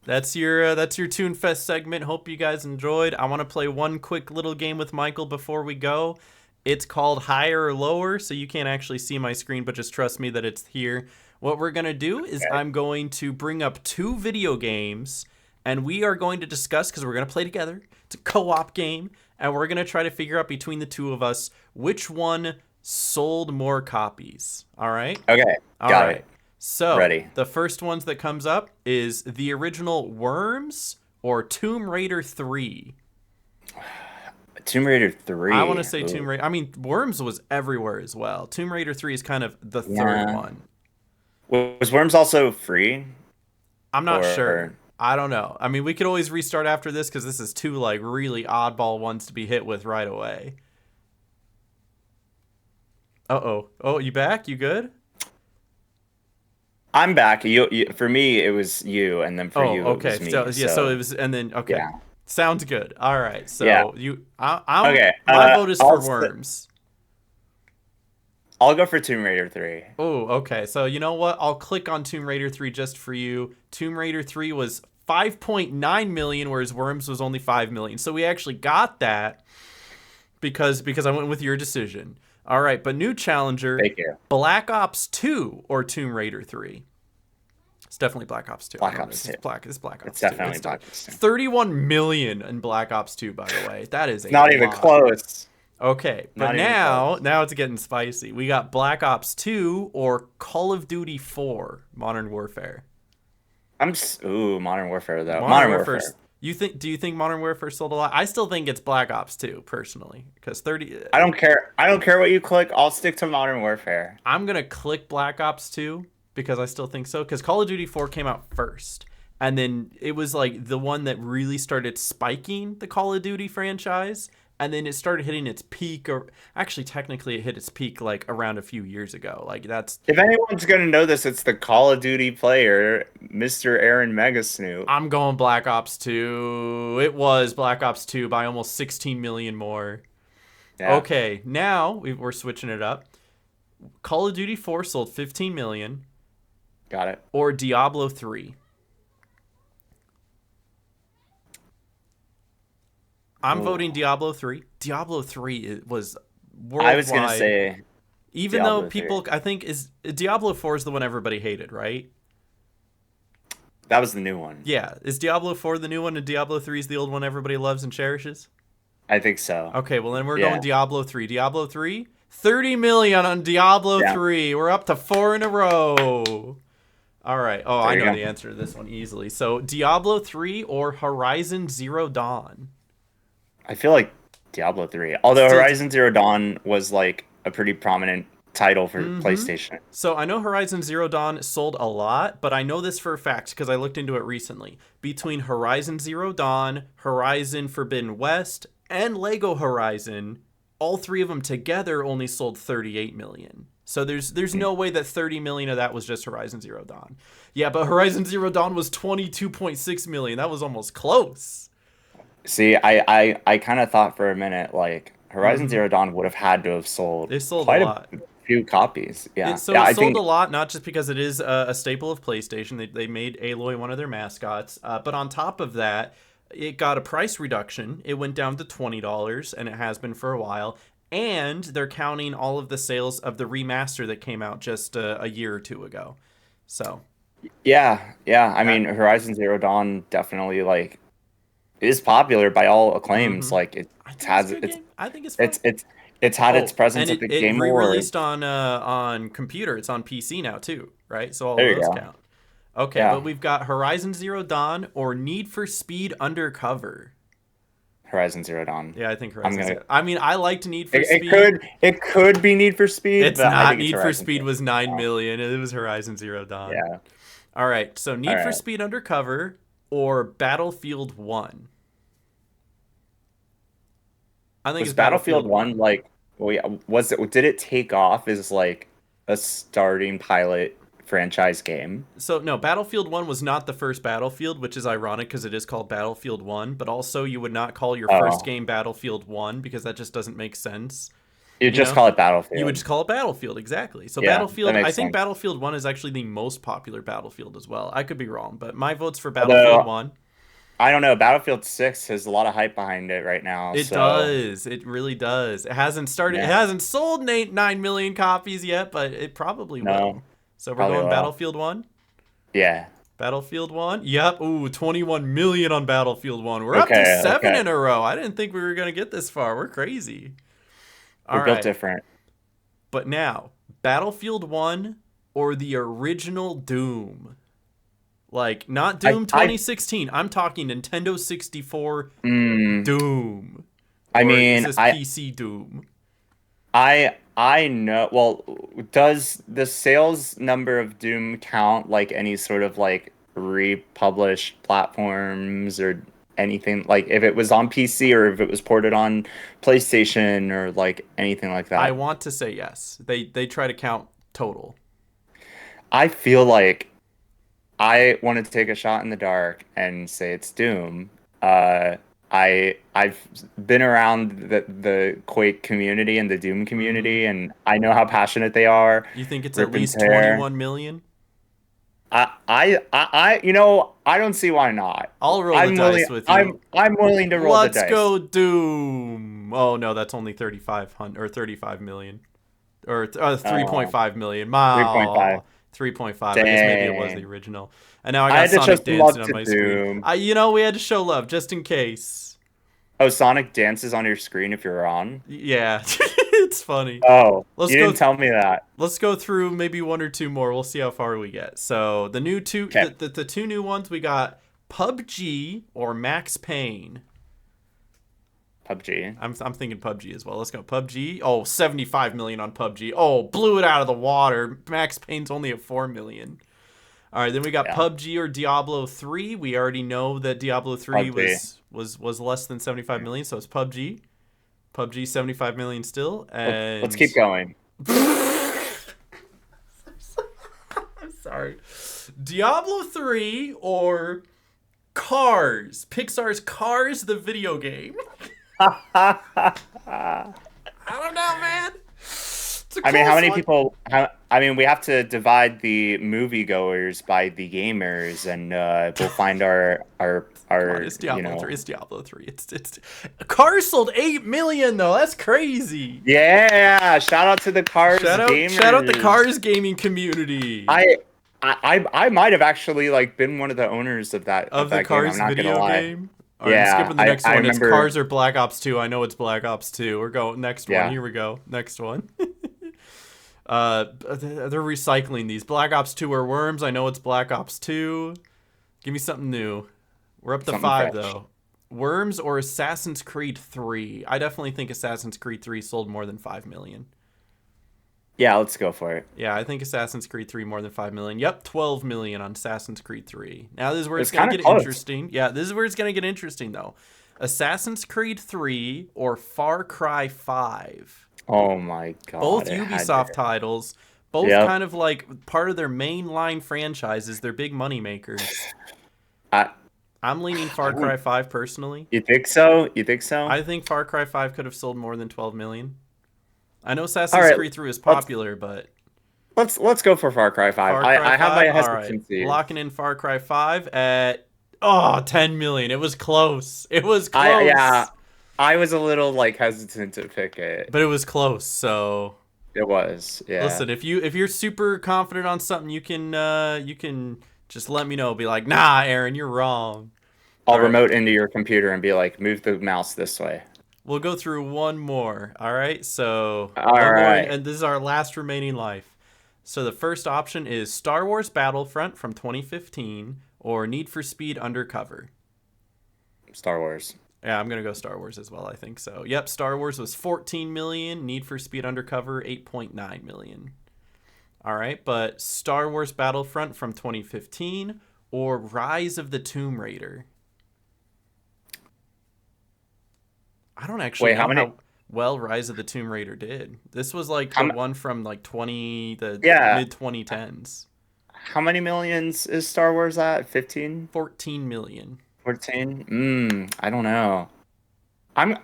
That's your Toonfest segment. Hope you guys enjoyed. I want to play one quick little game with Michael before we go. It's called Higher or Lower, so you can't actually see my screen, but just trust me that it's here. What we're going to do is I'm going to bring up 2 video games, and we are going to discuss, because we're going to play together. It's a co-op game, and we're going to try to figure out between the two of us which one sold more copies. All right? Okay, got it. So, Ready. The first ones that comes up is the original Worms or Tomb Raider 3. Tomb Raider 3. I want to say Tomb Raider. I mean, Worms was everywhere as well. Tomb Raider 3 is kind of the third one. Was Worms also free? I'm not sure. I don't know. I mean, we could always restart after this because this is 2 like really oddball ones to be hit with right away. Uh-oh. Oh, you back? You good? I'm back. You for me it was you, and then for you it was me. So it was, and then okay. Yeah. Sounds good. All right. So Yeah. okay. My vote is for Worms. I'll go for Tomb Raider 3. Oh, okay. So you know what? I'll click on Tomb Raider 3 just for you. Tomb Raider 3 was 5.9 million, whereas Worms was only 5 million. So we actually got that because I went with your decision. All right, but new challenger. Thank you. Black Ops 2 or Tomb Raider 3? It's definitely Black Ops 2. Black Ops 2. It's Black Ops 2. It's definitely Black Ops 2. 31 million in Black Ops 2, by the way. That is not even close. Okay, but now it's getting spicy. We got Black Ops 2 or Call of Duty 4 Modern Warfare. Modern Warfare though. Modern Warfare. Do you think Modern Warfare sold a lot? I still think it's Black Ops 2 personally, because 30. I don't care. I don't care what you click. I'll stick to Modern Warfare. I'm gonna click Black Ops 2 because I still think so. Because Call of Duty 4 came out first, and then it was like the one that really started spiking the Call of Duty franchise. And then it started hitting its peak, or actually technically it hit its peak like around a few years ago. Like that's. If anyone's gonna know this, it's the Call of Duty player, Mr. Aaron Megasnoop. I'm going Black Ops 2. It was Black Ops 2 by almost 16 million more. Yeah. Okay, now we're switching it up. Call of Duty 4 sold 15 million. Got it. Or Diablo 3. I'm voting Diablo 3. Diablo 3 was worldwide. I was going to say even Diablo though people 3. I think is Diablo 4 is the one everybody hated, right? That was the new one. Yeah, is Diablo 4 the new one and Diablo 3 is the old one everybody loves and cherishes? I think so. Okay, well then we're going Diablo 3. Diablo 3, 30 million on Diablo 3. We're up to 4 in a row. All right. Oh, I know the answer to this one easily. So, Diablo 3 or Horizon Zero Dawn? I feel like Diablo 3. Although Horizon Zero Dawn was like a pretty prominent title for PlayStation. So I know Horizon Zero Dawn sold a lot, but I know this for a fact because I looked into it recently. Between Horizon Zero Dawn, Horizon Forbidden West, and Lego Horizon, all 3 of them together only sold 38 million. So there's no way that 30 million of that was just Horizon Zero Dawn. Yeah, but Horizon Zero Dawn was 22.6 million. That was almost close. See, I kind of thought for a minute like Horizon Zero Dawn would have had to have sold. It sold a lot. few copies. Yeah, So yeah. it I sold think a lot, not just because it is a staple of PlayStation. They made Aloy one of their mascots, but on top of that, it got a price reduction. It went down to $20, and it has been for a while. And they're counting all of the sales of the remaster that came out just a year or two ago. So yeah, yeah. I that. mean, Horizon Zero Dawn definitely like is popular by all acclaims. Mm-hmm. Like I think it's a has good game. I think it's fun. it's had its Oh, presence and at it, the it Game Awards. re-released on computer. It's on PC now too, right? So all of There you those go. count. Okay, but Yeah, we've got Horizon Zero Dawn or Need for Speed Undercover. Horizon Zero Dawn. Yeah, I think I'm Horizon gonna. Zero. I mean, I liked Need for It Speed. could be Need for Speed, It's but I not. think it's Need for Horizon Speed Zero was 9 Dawn. million. It was Horizon Zero Dawn. Yeah. All right, so All Need for right. Speed Undercover or Battlefield 1. I think Was it's Battlefield Battlefield One 1. like? Was it? Did it take off as like a starting pilot franchise game? So no, Battlefield 1 was not the first Battlefield, which is ironic because it is called Battlefield 1, but also you would not call your first Oh, game Battlefield 1 because that just doesn't make sense. you You just know? call it You would Battlefield. just call it Battlefield, exactly. So Yeah, that Battlefield, I makes think sense. Battlefield 1 is actually the most popular Battlefield as well. I could be wrong, but my vote's for Battlefield Although 1. I don't know, Battlefield 6 has a lot of hype behind it right now. It So does. It really does. It hasn't started. It yeah, hasn't sold 9 million copies yet, but it probably no, will. So we're probably going will. Battlefield 1. Yeah. Battlefield 1? Yep. Ooh, 21 million on Battlefield 1. We're up to Okay. 7 Okay. in a row. I didn't think we were going to get this far. We're crazy. We're All built right. different. But now, Battlefield 1 or the original Doom? Like, not Doom I 2016. I'm talking Nintendo 64 mm, Doom. I Or is mean, this PC Doom? I know. Well, does the sales number of Doom count like any sort of like republished platforms or anything? Like if it was on PC or if it was ported on PlayStation or like anything like I that? want to say yes. They try to count total. I feel like I want to take a shot in the dark and say it's Doom. I've been around the Quake community and the Doom Mm-hmm. community, and I know how passionate they are. You think it's at Rip and least tear. 21 million? I don't see why not. I'll roll the I'm willing. dice with you. I'm willing to roll the Let's dice. go Doom. Oh no, that's only 3,500 or 35 million or 3.5 million. 3.5. 3.5. I guess maybe it was the Dang. original. And now I I got had to show Sonic some dancing love on to my screen. Doom. We had to show love just in case. Oh, Sonic dances on your screen if you're on. Yeah, it's funny. Oh, Let's you go. didn't tell me that. Let's go through maybe one or two more. We'll see how far we get. So the new two, Okay. the two new ones we got: PUBG or Max Payne. PUBG. I'm thinking PUBG as well. Let's go PUBG. Oh, 75 million on PUBG. Oh, blew it out of the water. Max Payne's only at 4 million. All right, then we got Yeah. PUBG or Diablo 3. We already know that Diablo 3 PUBG. was less than 75 million, so it's PUBG. PUBG 75 million still, Let's and keep going. I'm sorry. Diablo 3 or Cars. Pixar's Cars the video game. I don't know, man. It's a I mean, how close many one. people? I mean, we have to divide the moviegoers by the gamers, and we'll find Come on, it's you Diablo know. 3. It's Diablo 3. It's Cars sold 8 million though. That's crazy. Yeah, shout out to the Cars Shout out the gamers. Cars gaming community I I might have actually like been one of the owners of of the that game. I'm Cars not gonna video lie. game. All right, I'm Yeah, skipping the next I one. It's remember. Cars or Black Ops 2. I know it's Black Ops 2. We're going next one. Yeah, Here we go. Next one. They're recycling these. Black Ops 2 are worms. I know it's Black Ops 2. Give me something new. We're up to something 5 fresh. though. Worms or Assassin's Creed 3? I definitely think Assassin's Creed 3 sold more than 5 million. Yeah, let's go for it. Yeah, I think Assassin's Creed 3 more than 5 million. Yep, 12 million on Assassin's Creed 3. Now this is where it's It's going kind to of get close. interesting. Yeah, this is where it's going to get interesting though. Assassin's Creed 3 or Far Cry 5? Oh my Both God, it had to. Ubisoft titles, both Yep. kind of like part of their mainline franchises, they're big money makers. I, I'm leaning Far Cry 5 personally. you think so? You think so? I think Far Cry 5 could have sold more than 12 million. I know All Assassin's right, Creed 3 is let's popular, but let's go for Far Cry 5. Far Cry I have my 5? All right. hesitancy. Locking in Far Cry 5 at 10 million. It was close. It was Yeah, close. I was a little like hesitant to pick it. But it was close. So It was, yeah. listen, if you're super confident on something, you can just let me know. Be like, "Nah, Aaron, you're wrong." I'll All right. remote into your computer and be like, move the mouse this way. We'll go through one more. All right. So, All one more right. and this is our last remaining life. So the first option is Star Wars Battlefront from 2015 or Need for Speed Undercover. Star Wars. Yeah, I'm going to go Star Wars as well, I think so. Yep, Star Wars was 14 million, Need for Speed Undercover 8.9 million. All right, but Star Wars Battlefront from 2015 or Rise of the Tomb Raider. I don't actually Wait, know how many? how well Rise of the Tomb Raider did. This was like How, the m- one from like the yeah. mid 2010s. How many millions is Star Wars at? 15? 14 million. 14? I don't know. I'm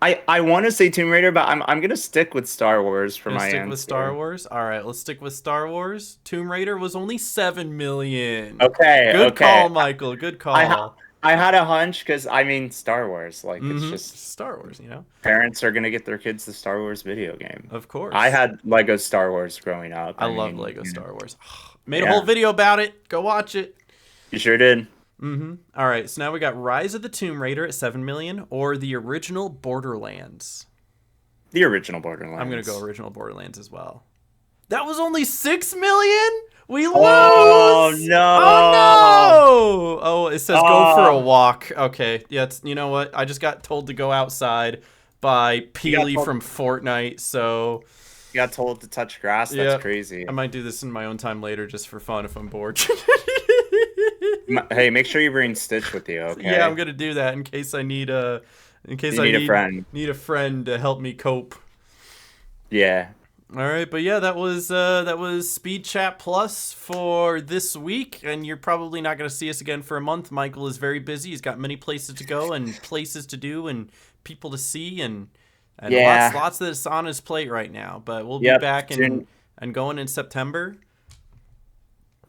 I want to say Tomb Raider, but I'm gonna stick with Star Wars for Gonna my stick with Star answer. Wars? All right, let's stick with Star Wars. Tomb Raider was only 7 million. Okay, Good okay. call, Michael. Good I ha call. I had a hunch because I mean Star Wars, like it's just Star Wars, you know? parents are gonna get their kids the Star Wars video game. Of I course. had Lego Star Wars growing up. I I love mean, Lego Star Wars. Made a whole yeah, video about it. Go watch it. you sure did. All right, so now we got Rise of the Tomb Raider at 7 million or the original Borderlands. The original I'm going to go Borderlands. original Borderlands as well. That was only 6 million? We Oh lose! Oh no! no! Oh, it says go for a Oh, walk. Okay, yeah, you know what? I just got told to go outside by you got Peely told from Fortnite, so you got told to touch grass. That's yeah. crazy. I might do this in my own time later just for fun if I'm bored. Hey, make sure you bring Stitch with you, Yeah, I'm okay? gonna do that in case I need a You need a friend. need a friend to help me cope. Yeah. All right, but yeah, that was Speed Chat Plus for this week, and you're probably not gonna see us again for a month. Michael is very busy; he's got many places to go and places to do and people to see and Yeah. lots that's on his plate right now. But we'll be Yep. back Soon. and going in September.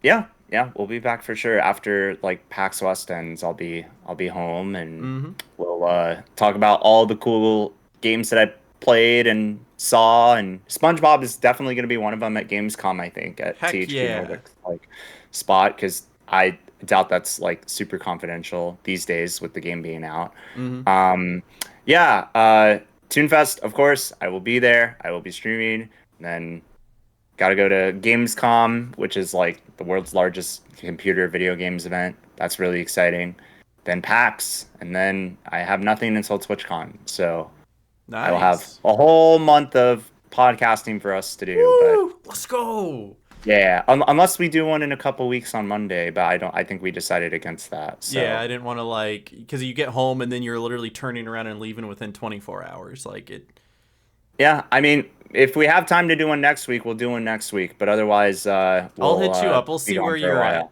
Yeah. Yeah. We'll be back for sure after like PAX West ends. I'll be home and we'll talk about all the cool games that I played and saw. And SpongeBob is definitely going to be one of them at Gamescom. I think at Heck THQ yeah! Nordic's like spot because I doubt that's like super confidential these days with the game being out. Um, yeah. Toonfest, of course, I will be there. I will be streaming. Then got to go to Gamescom, which is like the world's largest computer video games event. That's really exciting. Then PAX, and then I have nothing until TwitchCon. So I will have Nice. a whole month of podcasting for us to do. But Woo! Let's go. yeah, unless we do one in a couple weeks on Monday, but I don't. I think we decided against that. Yeah, So I didn't want to because you get home and then you're literally turning around and leaving within 24 hours. Like it. yeah, I mean, if we have time to do one next week, we'll do one next week. But otherwise, I'll we'll hit you up. We'll be see where gone for a you're at. while.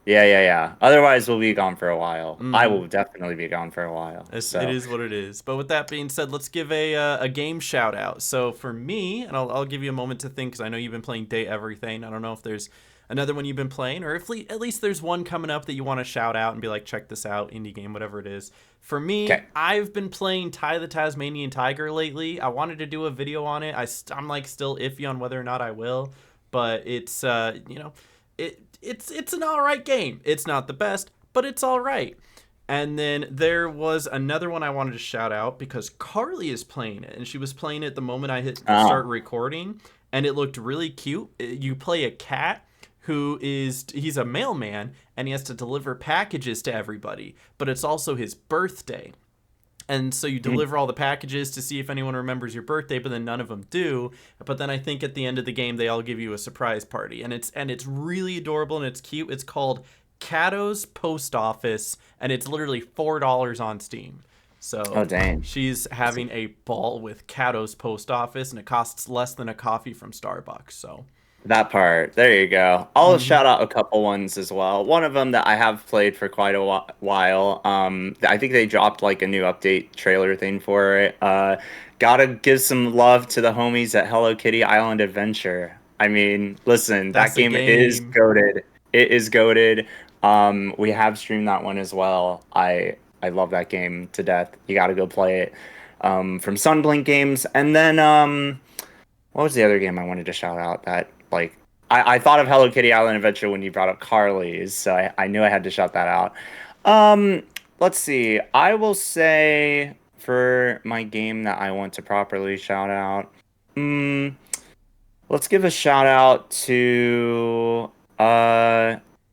Yeah, yeah, yeah. Otherwise, we'll be gone for a while. I Mm-hmm. will definitely be gone for a while. It So, is what it is. But with that being said, let's give a game shout out. So for me, and I'll give you a moment to think because I know you've been playing Day Everything. I don't know if there's another one you've been playing, or if at least there's one coming up that you want to shout out and be like, check this out, indie game, whatever it is. For me, okay. I've been playing Ty the Tasmanian Tiger lately. I wanted to do a video on it. I'm like still iffy on whether or not I will, but it's it's an all right game. It's not the best, but it's all right. And then there was another one I wanted to shout out because Carly is playing it, and she was playing it the moment I hit start Oh, recording, and it looked really cute. You play a cat he's a mailman, and he has to deliver packages to everybody, but it's also his birthday. And so you deliver all the packages to see if anyone remembers your birthday, but then none of them do. But then I think at the end of the game they all give you a surprise party, and it's really adorable and it's cute. It's called Cato's Post Office, and it's literally $4 on Steam. oh, So dang. she's having a ball with Cato's Post Office, and it costs less than a coffee from Starbucks. So That part. There you go. I'll Hmm. shout out a couple ones as well. One of them that I have played for quite a while. I think they dropped like a new update trailer thing for it. Gotta give some love to the homies at Hello Kitty Island Adventure. I mean, listen, that That's a game is game. goated. It is goated. We have streamed that one as well. I love that game to death. You gotta go play it. From Sunblink Games, and then what was the other game I wanted to shout out that like I thought of Hello Kitty Island Adventure when you brought up Carly's, so I knew I had to shout that out. Um, let's see. I will say for my game that I want to properly shout out, mm, let's give a shout out to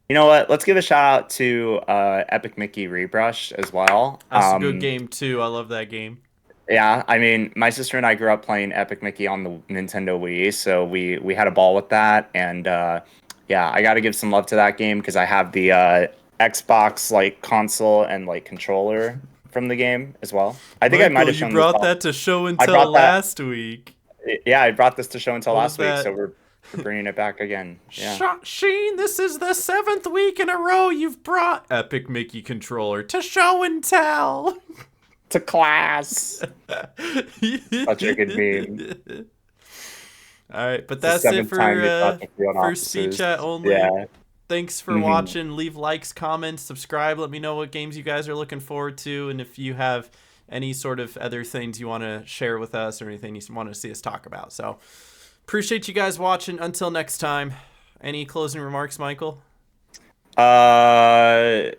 you know what? Let's give a shout out to Epic Mickey Rebrush as well. That's a good game too. I love that game. Yeah, I mean, my sister and I grew up playing Epic Mickey on the Nintendo Wii, so we had a ball with that, and yeah, I got to give some love to that game because I have the Xbox like console and like controller from the game as well. I think I might Michael, have you shown this brought off. that to show and I tell brought that. last week. Yeah, I brought this to show until What was last week, so that? we're bringing it back again. Yeah. Sheen, this is the 7th week in a row you've brought Epic Mickey controller to show and tell. To class. Such a good meme. All right, but It's the that's it seventh time you brought the field for officers. SpeedChat only. Yeah. Thanks for watching. Leave likes, comments, subscribe. Let me know what games you guys are looking forward to, and if you have any sort of other things you want to share with us or anything you want to see us talk about. So appreciate you guys watching. Until next time, any closing remarks, Michael? Uh